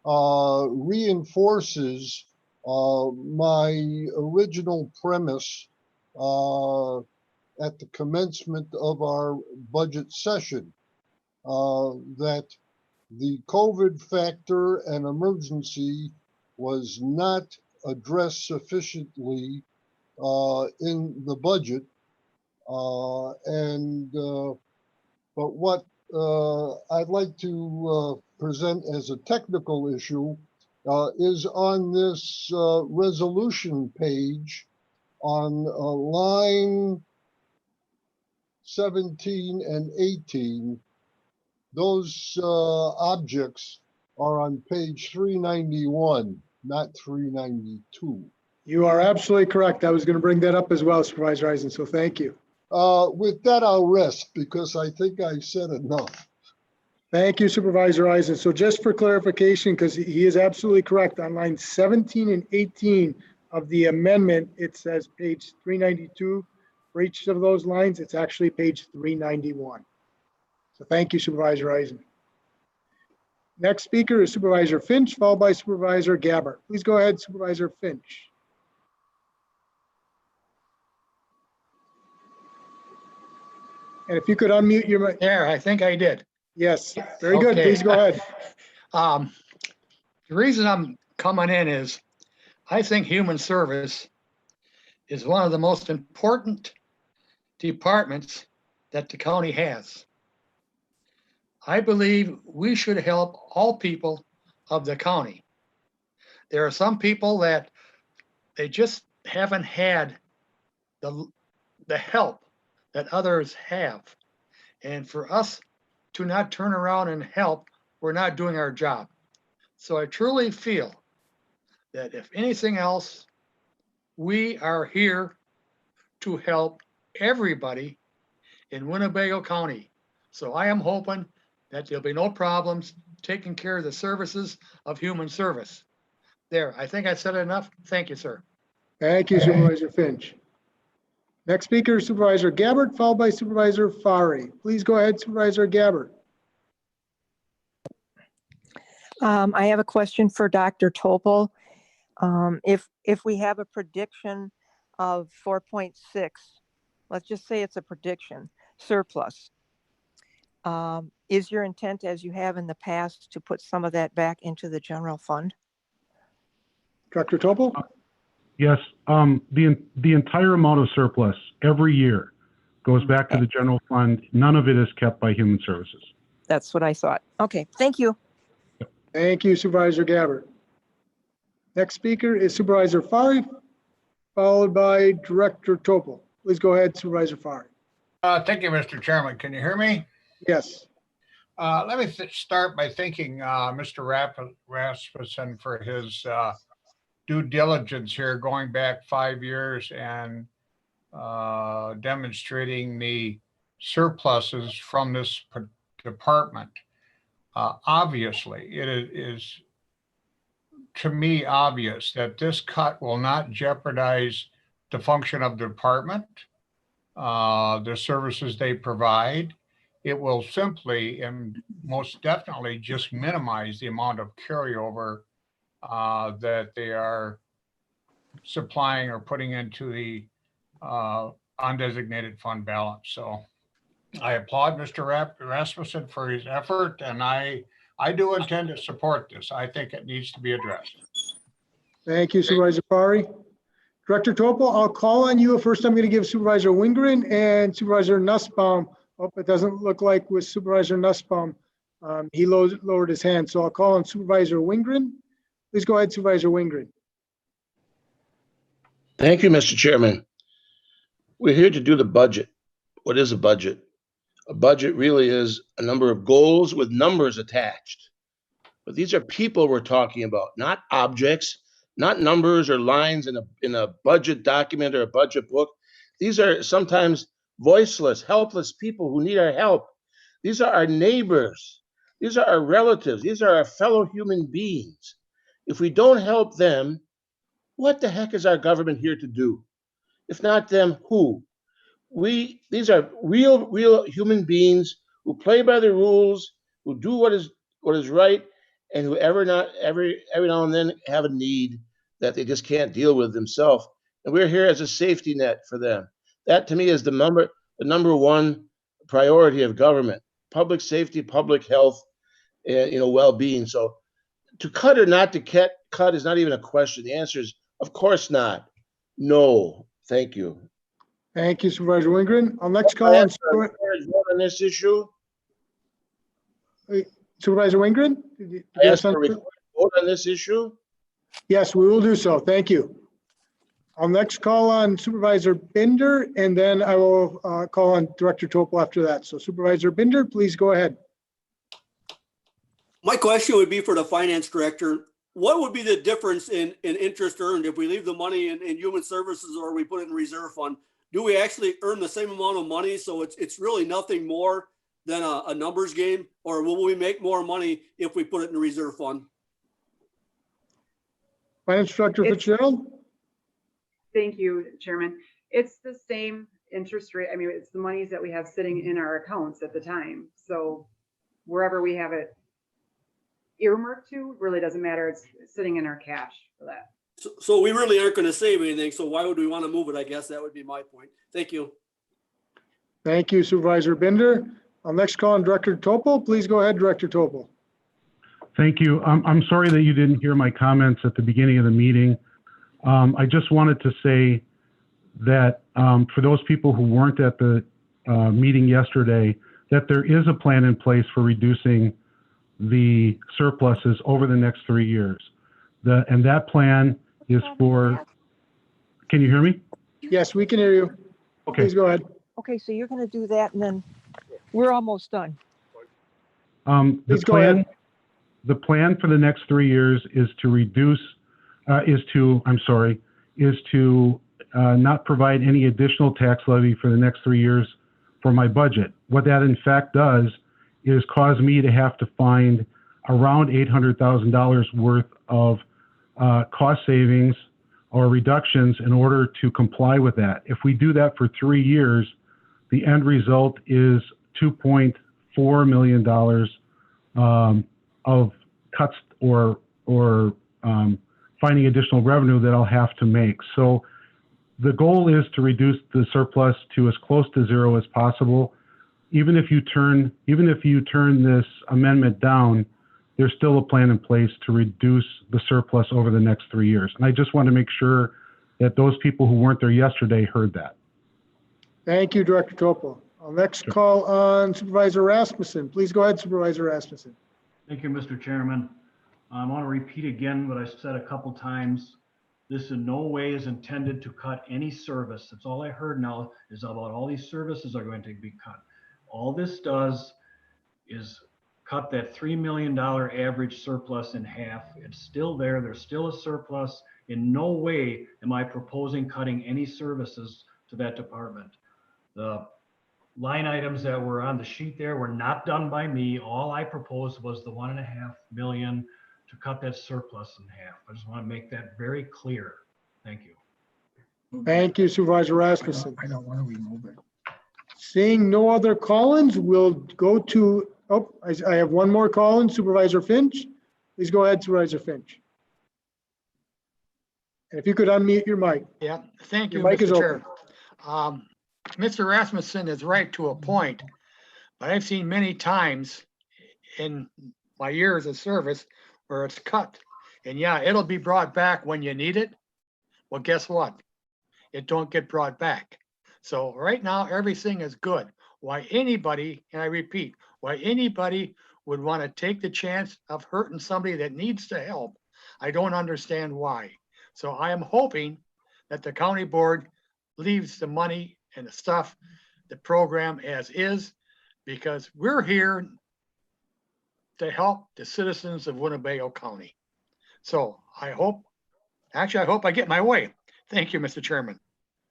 reinforces my original premise at the commencement of our budget session, that the COVID factor and emergency was not addressed sufficiently in the budget. But what I'd like to present as a technical issue is on this resolution page on line 17 and 18. Those objects are on page 391, not 392. You are absolutely correct. I was going to bring that up as well, Supervisor Eisen, so thank you. With that, I'll rest because I think I said enough. Thank you, Supervisor Eisen. So just for clarification, because he is absolutely correct, on line 17 and 18 of the amendment, it says page 392. For each of those lines, it's actually page 391. So thank you, Supervisor Eisen. Next speaker is Supervisor Finch, followed by Supervisor Gabbard. Please go ahead, Supervisor Finch. And if you could unmute your mic. There, I think I did. Yes, very good. Okay. Please go ahead. The reason I'm coming in is I think human service is one of the most important departments that the county has. I believe we should help all people of the county. There are some people that they just haven't had the help that others have. And for us to not turn around and help, we're not doing our job. So I truly feel that if anything else, we are here to help everybody in Winnebago County. So I am hoping that there'll be no problems taking care of the services of human service. There, I think I said enough. Thank you, sir. Thank you, Supervisor Finch. Next speaker, Supervisor Gabbard, followed by Supervisor Fari. Please go ahead, Supervisor Gabbard. I have a question for Dr. Topol. If we have a prediction of 4.6, let's just say it's a prediction, surplus, is your intent, as you have in the past, to put some of that back into the general fund? Dr. Topol? Yes, the entire amount of surplus every year goes back to the general fund. None of it is kept by human services. That's what I thought. Okay, thank you. Thank you, Supervisor Gabbard. Next speaker is Supervisor Fari, followed by Director Topol. Please go ahead, Supervisor Fari. Thank you, Mr. Chairman. Can you hear me? Yes. Let me start by thanking Mr. Rasmussen for his due diligence here, going back 5 years and demonstrating the surpluses from this department. Obviously, it is to me obvious that this cut will not jeopardize the function of the department, the services they provide. It will simply and most definitely just minimize the amount of carryover that they are supplying or putting into the undesignated fund balance. So I applaud Mr. Rasmussen for his effort, and I do intend to support this. I think it needs to be addressed. Thank you, Supervisor Pari. Director Topol, I'll call on you. First, I'm going to give Supervisor Wingren and Supervisor Nussbaum. Oh, it doesn't look like with Supervisor Nussbaum. He lowered his hand, so I'll call on Supervisor Wingren. Please go ahead, Supervisor Wingren. Thank you, Mr. Chairman. We're here to do the budget. What is a budget? A budget really is a number of goals with numbers attached. But these are people we're talking about, not objects, not numbers or lines in a budget document or a budget book. These are sometimes voiceless, helpless people who need our help. These are our neighbors. These are our relatives. These are our fellow human beings. If we don't help them, what the heck is our government here to do? If not them, who? These are real human beings who play by the rules, who do what is right, and who every now and then have a need that they just can't deal with themselves. And we're here as a safety net for them. That to me is the number one priority of government: public safety, public health, and well-being. So to cut or not to cut is not even a question. The answer is of course not. No. Thank you. Thank you, Supervisor Wingren. I'll next call on this issue. Supervisor Wingren. I asked for a vote on this issue. Yes, we will do so. Thank you. I'll next call on Supervisor Binder, and then I will call on Director Topol after that. So Supervisor Binder, please go ahead. My question would be for the finance director. What would be the difference in interest earned if we leave the money in human services or we put it in reserve fund? Do we actually earn the same amount of money? So it's really nothing more than a numbers game, or will we make more money if we put it in the reserve fund? Finance Director Fitzgerald. Thank you, Chairman. It's the same interest rate. I mean, it's the monies that we have sitting in our accounts at the time. So wherever we have it earmarked to really doesn't matter. It's sitting in our cash for that. So we really aren't going to save anything. So why would we want to move it? I guess that would be my point. Thank you. Thank you, Supervisor Binder. I'll next call on Director Topol. Please go ahead, Director Topol. Thank you. I'm sorry that you didn't hear my comments at the beginning of the meeting. I just wanted to say that for those people who weren't at the meeting yesterday, that there is a plan in place for reducing the surpluses over the next 3 years. And that plan is for, can you hear me? Yes, we can hear you. Okay. Please go ahead. Okay, so you're gonna do that and then we're almost done. The plan for the next 3 years is to reduce, is to not provide any additional tax levy for the next 3 years for my budget. What that in fact does is cause me to have to find around $800,000 worth of cost savings or reductions in order to comply with that. If we do that for 3 years, the end result is $2.4 million of cuts or finding additional revenue that I'll have to make. So the goal is to reduce the surplus to as close to zero as possible. Even if you turn this amendment down, there's still a plan in place to reduce the surplus over the next 3 years. And I just want to make sure that those people who weren't there yesterday heard that. Thank you, Director Topol. I'll next call on Supervisor Rasmussen. Please go ahead, Supervisor Rasmussen. Thank you, Mr. Chairman. I want to repeat again what I said a couple times. This in no way is intended to cut any service. That's all I heard now is about all these services are going to be cut. All this does is cut that $3 million average surplus in half. It's still there. There's still a surplus. In no way am I proposing cutting any services to that department. The line items that were on the sheet there were not done by me. All I proposed was the $1.5 million to cut that surplus in half. I just want to make that very clear. Thank you. Thank you, Supervisor Rasmussen. I don't want to remove it. Seeing no other call-ins, we'll go to, oh, I have one more call-in, Supervisor Finch. Please go ahead, Supervisor Finch. And if you could unmute your mic. Yeah, thank you, Your mic is Mr. open. Chair. Mr. Rasmussen is right to a point, but I've seen many times in my years of service where it's cut. And yeah, it'll be brought back when you need it. Well, guess what? It don't get brought back. So right now, everything is good. Why anybody, and I repeat, why anybody would want to take the chance of hurting somebody that needs the help, I don't understand why. So I am hoping that the county board leaves the money and the stuff, the program as is, because we're here to help the citizens of Winnebago County. So I hope I get my way. Thank you, Mr. Chairman.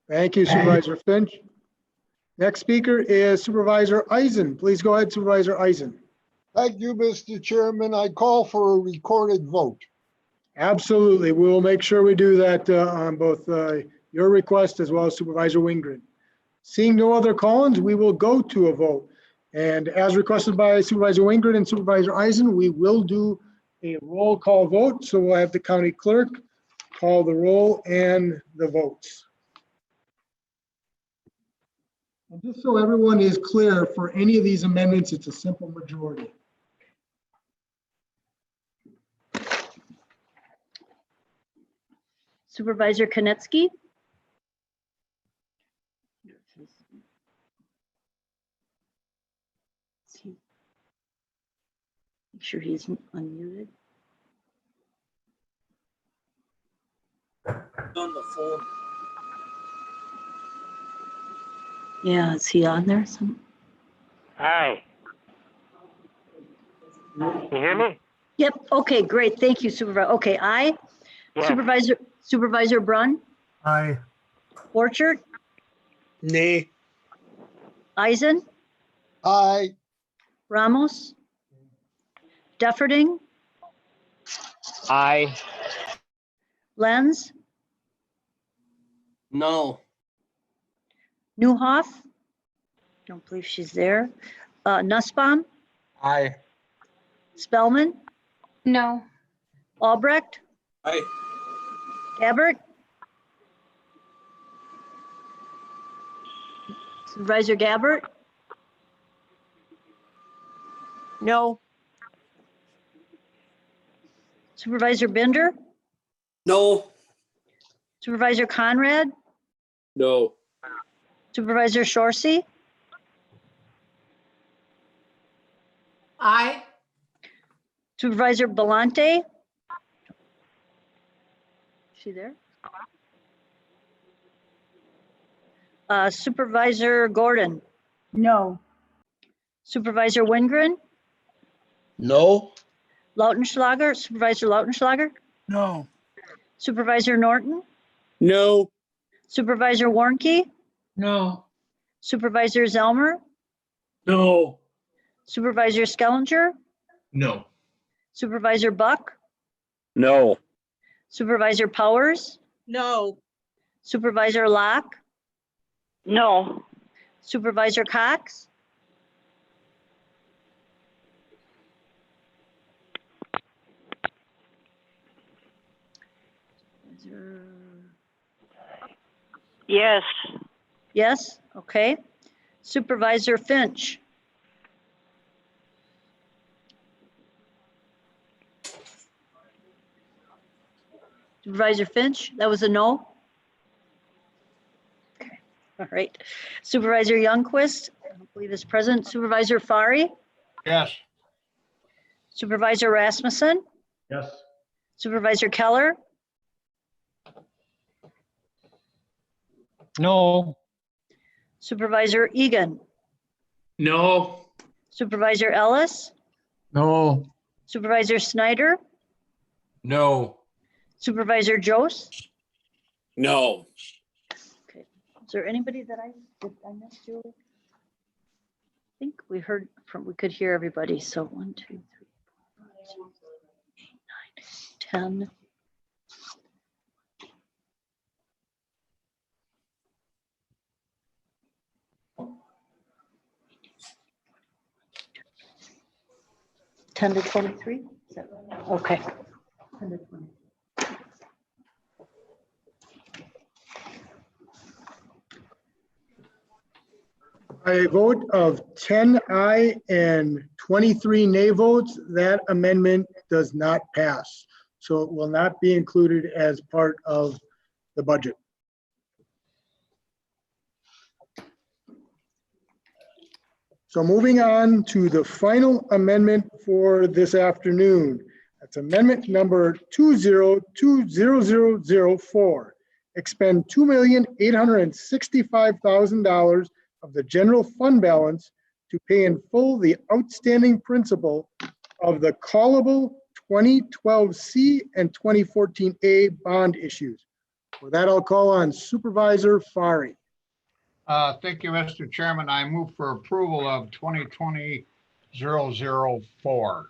Thank you, Supervisor Finch. Next speaker is Supervisor Eisen. Please go ahead, Supervisor Eisen. Thank you, Mr. Chairman. I call for a recorded vote. Absolutely. We will make sure we do that on both your request as well as Supervisor Wingren. Seeing no other call-ins, we will go to a vote. And as requested by Supervisor Wingren and Supervisor Eisen, we will do a roll call vote. So we'll have the county clerk call the roll and the votes. And just so everyone is clear, for any of these amendments, it's a simple majority. Supervisor Kanetsky. Make sure he's unmuted. On the phone. Yeah, is he on there? Hi. You hear me? Yep. Okay, great. Thank you, Supervisor. Okay, aye. Yes. Supervisor Brunn, Aye. Orchard, Nay. Eisen, Aye. Ramos, Dufferding, Aye. Lenz, No. Newhoff. Don't believe she's there. Nussbaum, Aye. Spellman, No. Albrecht, Aye. Gabbert, Supervisor Gabbert, No. Supervisor Bender, No. Supervisor Conrad, No. Supervisor Shorsey, Aye. Supervisor Belante. Is she there? Supervisor Gordon, No. Supervisor Wingren, No. Lautenschlager, Supervisor Lautenschlager, No. Supervisor Norton, No. Supervisor Warnke, No. Supervisor Zelmer, No. Supervisor Skellinger, No. Supervisor Buck, No. Supervisor Powers, No. Supervisor Locke, no. Supervisor Cox, Yes. yes, okay. Supervisor Finch, Supervisor Finch, that was a no? Okay, all right. Supervisor Youngquist, I don't believe is present. Supervisor Fari, Yes. Supervisor Rasmussen, Yes. Supervisor Keller, No. Supervisor Egan, No. Supervisor Ellis, No. Supervisor Snyder, No. Supervisor Jost. No. Okay. Is there anybody that did I miss, Julie? I think we could hear everybody. So 1, 2, 3, 4, 5, 6, 7, 8, 9, 10. Ten to 23? Okay. 10 to 20. By a vote of 10 aye and 23 nay votes, that amendment does not pass. So it will not be included as part of the budget. So moving on to the final amendment for this afternoon. That's amendment number 202004. Expend $2,865,000 of the general fund balance to pay in full the outstanding principal of the callable 2012C and 2014A bond issues. For that, I'll call on Supervisor Fari. Thank you, Mr. Chairman. I move for approval of 2020-004.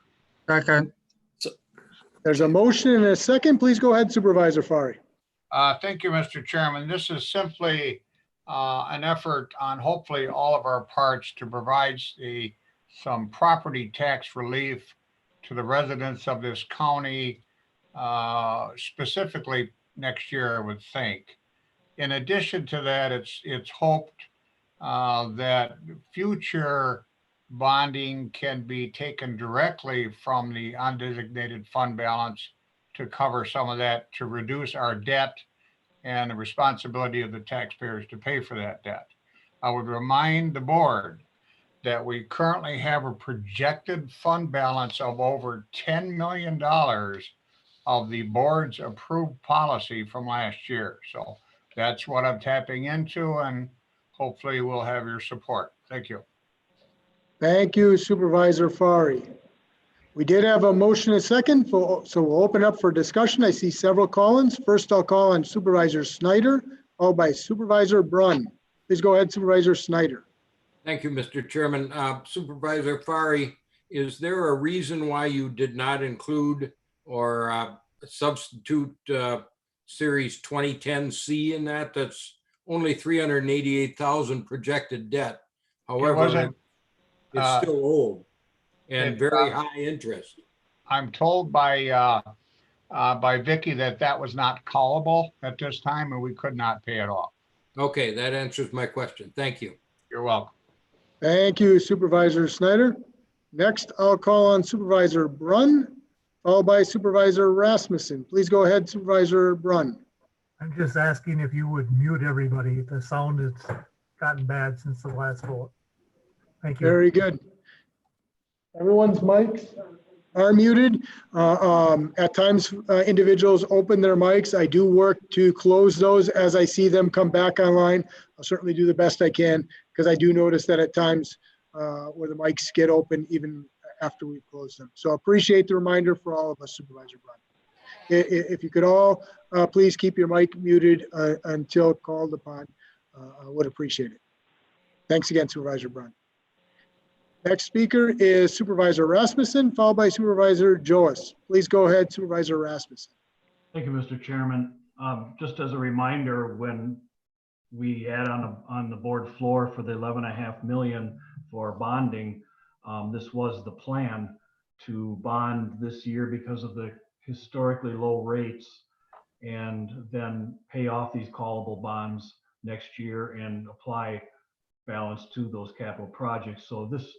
Second. There's a motion and a second. Please go ahead, Supervisor Fari. Thank you, Mr. Chairman. This is simply an effort on hopefully all of our parts to provide some property tax relief to the residents of this county, specifically next year, I would think. In addition to that, it's hoped that future bonding can be taken directly from the undesignated fund balance to cover some of that, to reduce our debt and the responsibility of the taxpayers to pay for that debt. I would remind the board that we currently have a projected fund balance of over $10 million of the board's approved policy from last year. So that's what I'm tapping into, and hopefully we'll have your support. Thank you. Thank you, Supervisor Fari. We did have a motion and a second, so we'll open up for discussion. I see several call-ins. First, I'll call on Supervisor Snyder, followed by Supervisor Brunn. Please go ahead, Supervisor Snyder. Thank you, Mr. Chairman. Supervisor Fari, is there a reason why you did not include or substitute Series 2010C in that? That's only 388,000 projected debt. However, it's still old and very high interest. I'm told by Vicki that was not callable at this time, and we could not pay it off. Okay, that answers my question. Thank you. You're welcome. Thank you, Supervisor Snyder. Next, I'll call on Supervisor Brunn, followed by Supervisor Rasmussen. Please go ahead, Supervisor Brunn. I'm just asking if you would mute everybody. The sound has gotten bad since the last vote. Thank you. Very good. Everyone's mics are muted. At times, individuals open their mics. I do work to close those as I see them come back online. I'll certainly do the best I can, because I do notice that at times where the mics get open even after we've closed them. So appreciate the reminder for all of us, Supervisor Brunn. If you could all please keep your mic muted until called upon, I would appreciate it. Thanks again, Supervisor Brunn. Next speaker is Supervisor Rasmussen, followed by Supervisor Joas. Please go ahead, Supervisor Rasmussen. Thank you, Mr. Chairman. Just as a reminder, when we had on the board floor for the 11.5 million for bonding, this was the plan to bond this year because of the historically low rates, and then pay off these callable bonds next year and apply balance to those capital projects. So this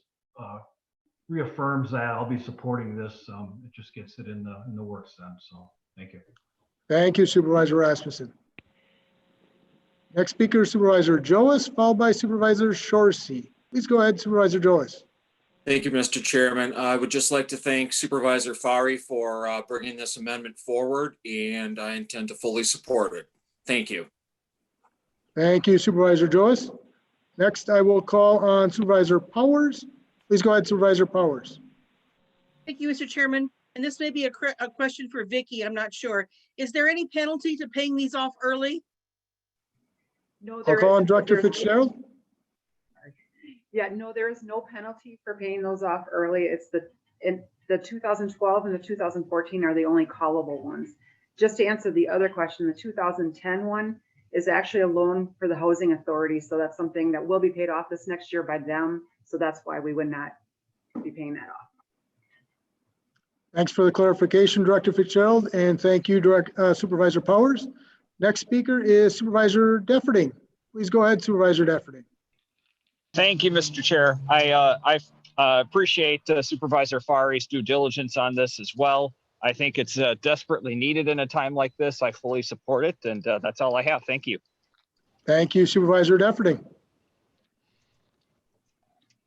reaffirms that. I'll be supporting this. It just gets it in the works then. So thank you. Thank you, Supervisor Rasmussen. Next speaker is Supervisor Joas, followed by Supervisor Shorsey. Please go ahead, Supervisor Joas. Thank you, Mr. Chairman. I would just like to thank Supervisor Fari for bringing this amendment forward, and I intend to fully support it. Thank you. Thank you, Supervisor Joas. Next, I will call on Supervisor Powers. Please go ahead, Supervisor Powers. Thank you, Mr. Chairman. And this may be a question for Vicki, I'm not sure. Is there any penalty to paying these off early? No, I'll call on Director there's- Fitzgerald. Yeah, no, there is no penalty for paying those off early. It's the 2012 and the 2014 are the only callable ones. Just to answer the other question, the 2010 one is actually a loan for the housing authority. So that's something that will be paid off this next year by them. So that's why we would not be paying that off. Thanks for the clarification, Director Fitzgerald, and thank you, Supervisor Powers. Next speaker is Supervisor Defferting. Please go ahead, Supervisor Defferting. Thank you, Mr. Chair. I appreciate Supervisor Fari's due diligence on this as well. I think it's desperately needed in a time like this. I fully support it, and that's all I have. Thank you. Thank you, Supervisor Defferting.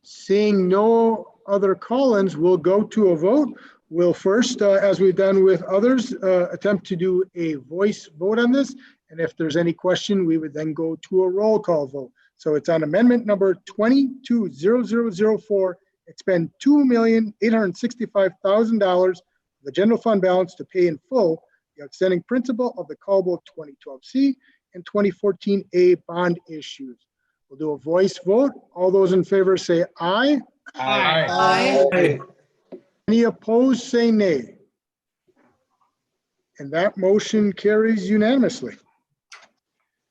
Seeing no other call-ins, we'll go to a vote. We'll first, as we've done with others, attempt to do a voice vote on this. And if there's any question, we would then go to a roll call vote. So it's on amendment number 220004. Expend $2,865,000 of the general fund balance to pay in full the outstanding principal of the callable 2012C and 2014A bond issues. We'll do a voice vote. All those in favor say aye. Aye. Aye. Any opposed, say nay. And that motion carries unanimously.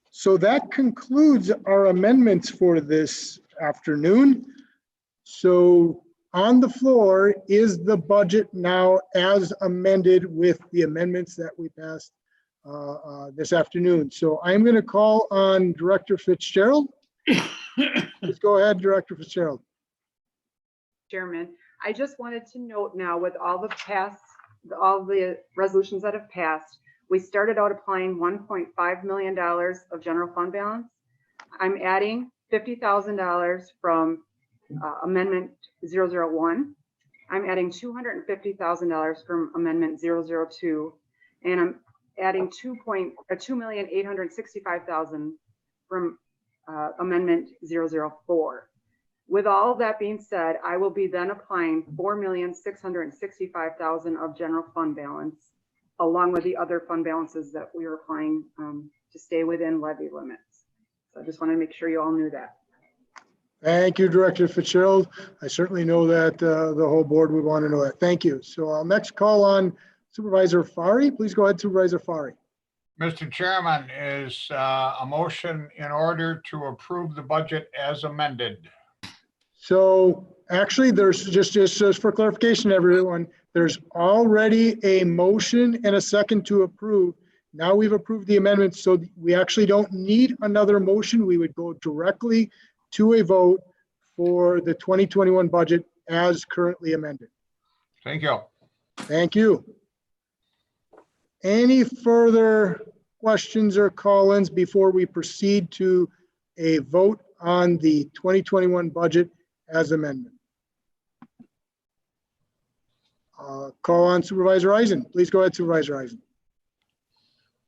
So that concludes our amendments for this afternoon. So on the floor is the budget now as amended with the amendments that we passed this afternoon. So I'm going to call on Director Fitzgerald. Please go ahead, Director Fitzgerald. Chairman, I just wanted to note now with all the resolutions that have passed, we started out applying $1.5 million of general fund balance. I'm adding $50,000 from Amendment 001. I'm adding $250,000 from Amendment 002, and I'm adding $2,865,000 from Amendment 004. With all of that being said, I will be then applying $4,665,000 of general fund balance, along with the other fund balances that we are applying to stay within levy limits. So I just want to make sure you all knew that. Thank you, Director Fitzgerald. I certainly know that the whole board would want to know that. Thank you. So I'll next call on Supervisor Fari. Please go ahead, Supervisor Fari. Mr. Chairman, is a motion in order to approve the budget as amended? So actually, there's just for clarification, everyone, there's already a motion and a second to approve. Now we've approved the amendments, so we actually don't need another motion. We would go directly to a vote for the 2021 budget as currently amended. Thank you. Thank you. Any further questions or call-ins before we proceed to a vote on the 2021 budget as amended? Call on Supervisor Eisen. Please go ahead, Supervisor Eisen.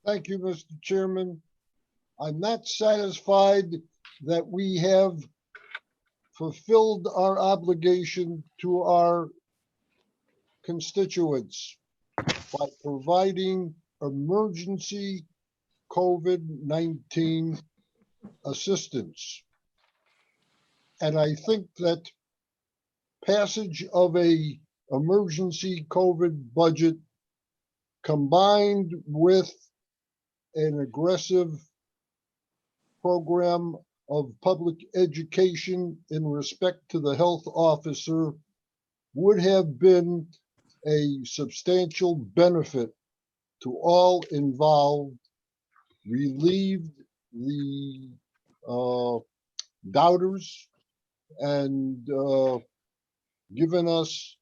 Thank you, Mr. Chairman. I'm not satisfied that we have fulfilled our obligation to our constituents by providing emergency COVID-19 assistance. And I think that passage of a emergency COVID budget combined with an aggressive program of public education in respect to the health officer would have been a substantial benefit to all involved, relieved the doubters, and given us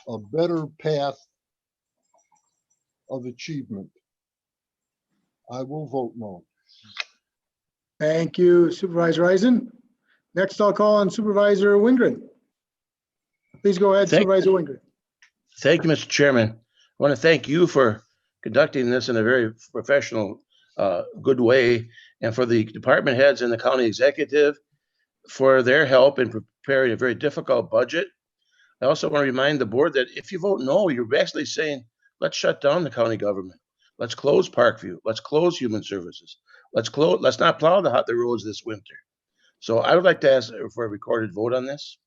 a better path of achievement. I will vote no. Thank you, Supervisor Eisen. Next, I'll call on Supervisor Wingren. Please go ahead, Supervisor Wingren. Thank you, Mr. Chairman. I want to thank you for conducting this in a very professional, good way, and for the department heads and the county executive for their help in preparing a very difficult budget. I also want to remind the board that if you vote no, you're basically saying, let's shut down the county government. Let's close Parkview. Let's close Human Services. Let's not plow the roads this winter. So I would like to ask for a recorded vote on this.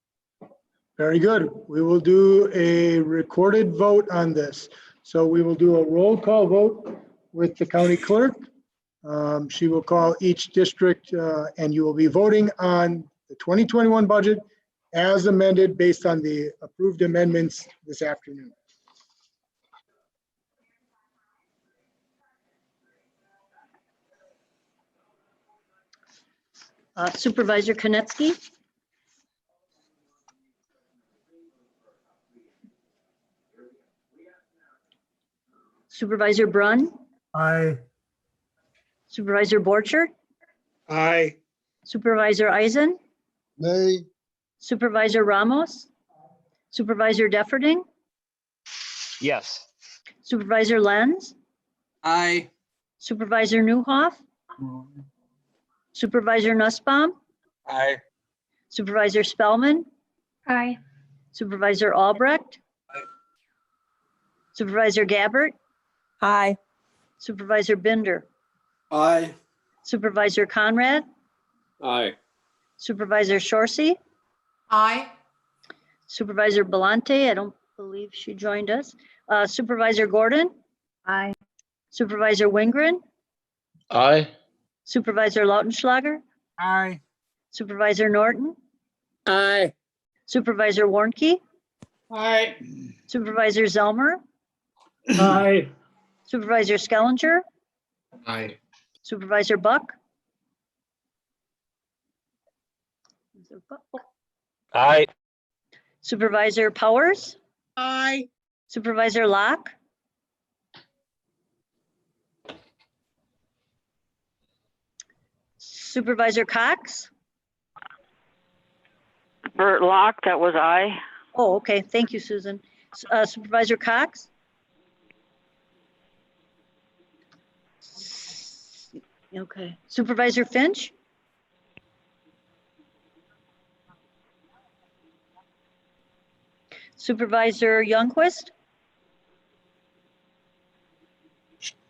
Very good. We will do a recorded vote on this. So we will do a roll call vote with the county clerk. She will call each district and you will be voting on the 2021 budget as amended based on the approved amendments this afternoon. Supervisor Kanetsky. Supervisor Brunn. Aye. Supervisor Borchert. Aye. Supervisor Eisen. Nay. Supervisor Ramos. Supervisor Defferding. Yes. Supervisor Lenz. Aye. Supervisor Newhoff. Supervisor Nussbaum. Aye. Supervisor Spellman. Aye. Supervisor Albrecht. Aye. Supervisor Gabbert. Aye. Supervisor Binder. Aye. Supervisor Conrad. Aye. Supervisor Shorsey. Aye. Supervisor Belante, I don't believe she joined us. Supervisor Gordon. Aye. Supervisor Wingren. Aye. Supervisor Lautenschlager. Aye. Supervisor Norton. Aye. Supervisor Warnke. Aye. Supervisor Zelmer. Aye. Supervisor Challenger. Aye. Supervisor Buck. Aye. Supervisor Powers. Aye. Supervisor Locke. Supervisor Cox. Bert Locke, that was aye. Oh, okay. Thank you, Susan. Supervisor Cox. Okay. Supervisor Finch. Supervisor Youngquist.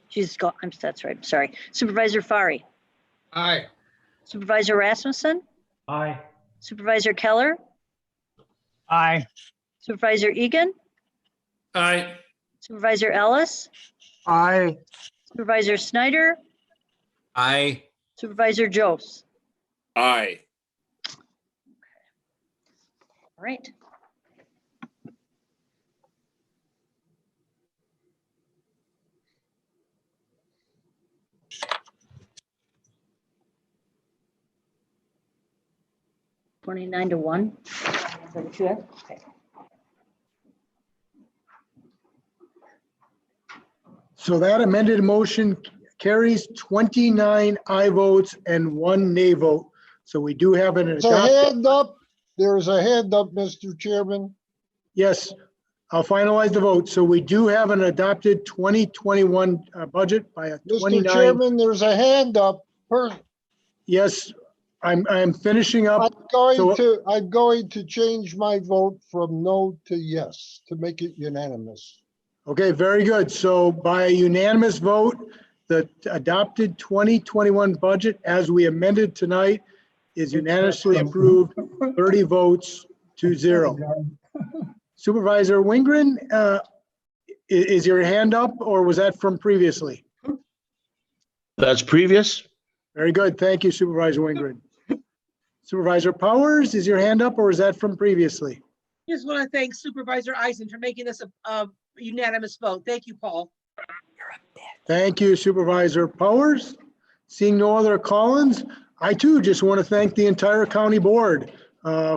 She's got, that's right. Sorry. Supervisor Fari. Aye. Supervisor Rasmussen. Aye. Supervisor Keller. Aye. Supervisor Egan. Aye. Supervisor Ellis. Aye. Supervisor Snyder. Aye. Supervisor Jose. Aye. All right. $29 to 1. Is that what you have? Okay. So that amended motion carries 29 aye votes and 1 nay vote. So we do have an There's a adopted. hand up. There's a hand up, Mr. Chairman. Yes, I'll finalize the vote. So we do have an adopted 2021 budget by a Mr. 29. Chairman, there's a hand up. Yes, I'm finishing up. I'm going to change my vote from no to yes to make it unanimous. Okay, very good. So by a unanimous vote, the adopted 2021 budget as we amended tonight is unanimously approved, 30 votes to 0. Supervisor Wingren, is your hand up or was that from previously? That's previous. Very good. Thank you, Supervisor Wingren. Supervisor Powers, is your hand up or is that from previously? Just want to thank Supervisor Eisen for making this a unanimous vote. Thank you, Paul. Thank you, Supervisor Powers. Seeing no other call-ins, I too just want to thank the entire county board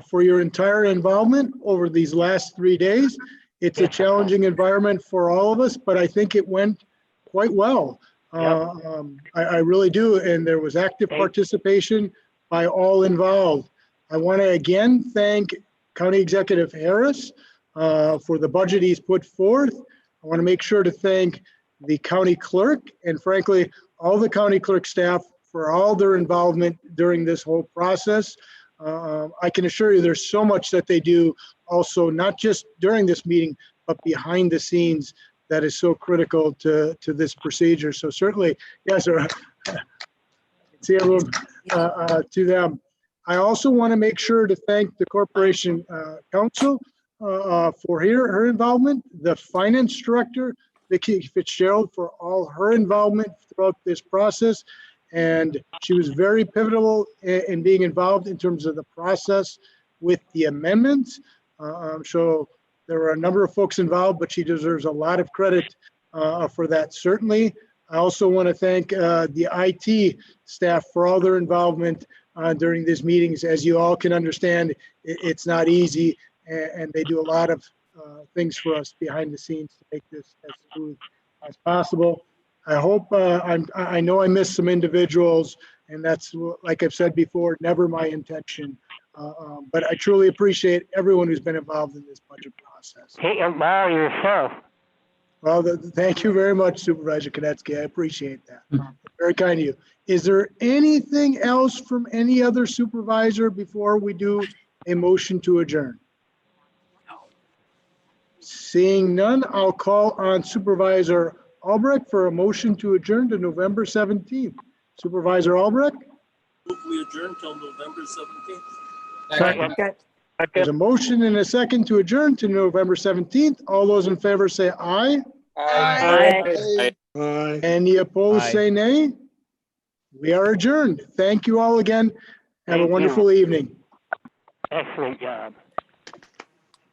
for your entire involvement over these last 3 days. It's a challenging environment for all of us, but I think it went quite well. I really do, and there was active participation by all involved. I want to again thank County Executive Harris for the budget he's put forth. I want to make sure to thank the county clerk and frankly, all the county clerk staff for all their involvement during this whole process. I can assure you there's so much that they do also, not just during this meeting, but behind the scenes that is so critical to this procedure. So certainly, yes, sir. See everyone to them. I also want to make sure to thank the Corporation Council for her involvement, the Finance Director, Vicki Fitzgerald, for all her involvement throughout this process. And she was very pivotal in being involved in terms of the process with the amendments. So there were a number of folks involved, but she deserves a lot of credit for that, certainly. I also want to thank the IT staff for all their involvement during these meetings. As you all can understand, it's not easy, and they do a lot of things for us behind the scenes to make this as smooth as possible. I hope, I know I missed some individuals, and that's, like I've said before, never my intention. But I truly appreciate everyone who's been involved in this budget process. Take a bow yourself. Well, thank you very much, Supervisor Kanetsky. I appreciate that. Very kind of you. Is there anything else from any other supervisor before we do a motion to adjourn? Seeing none, I'll call on Supervisor Albrecht for a motion to adjourn to November 17th. Supervisor Albrecht? Move we adjourn till November 17th. Second. There's a motion and a second to adjourn to November 17th. All those in favor say aye. Aye. Any opposed, Aye. say nay. We are adjourned. Thank you all again. Have a Thank you. wonderful evening. Excellent job.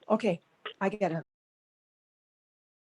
Okay, I get it.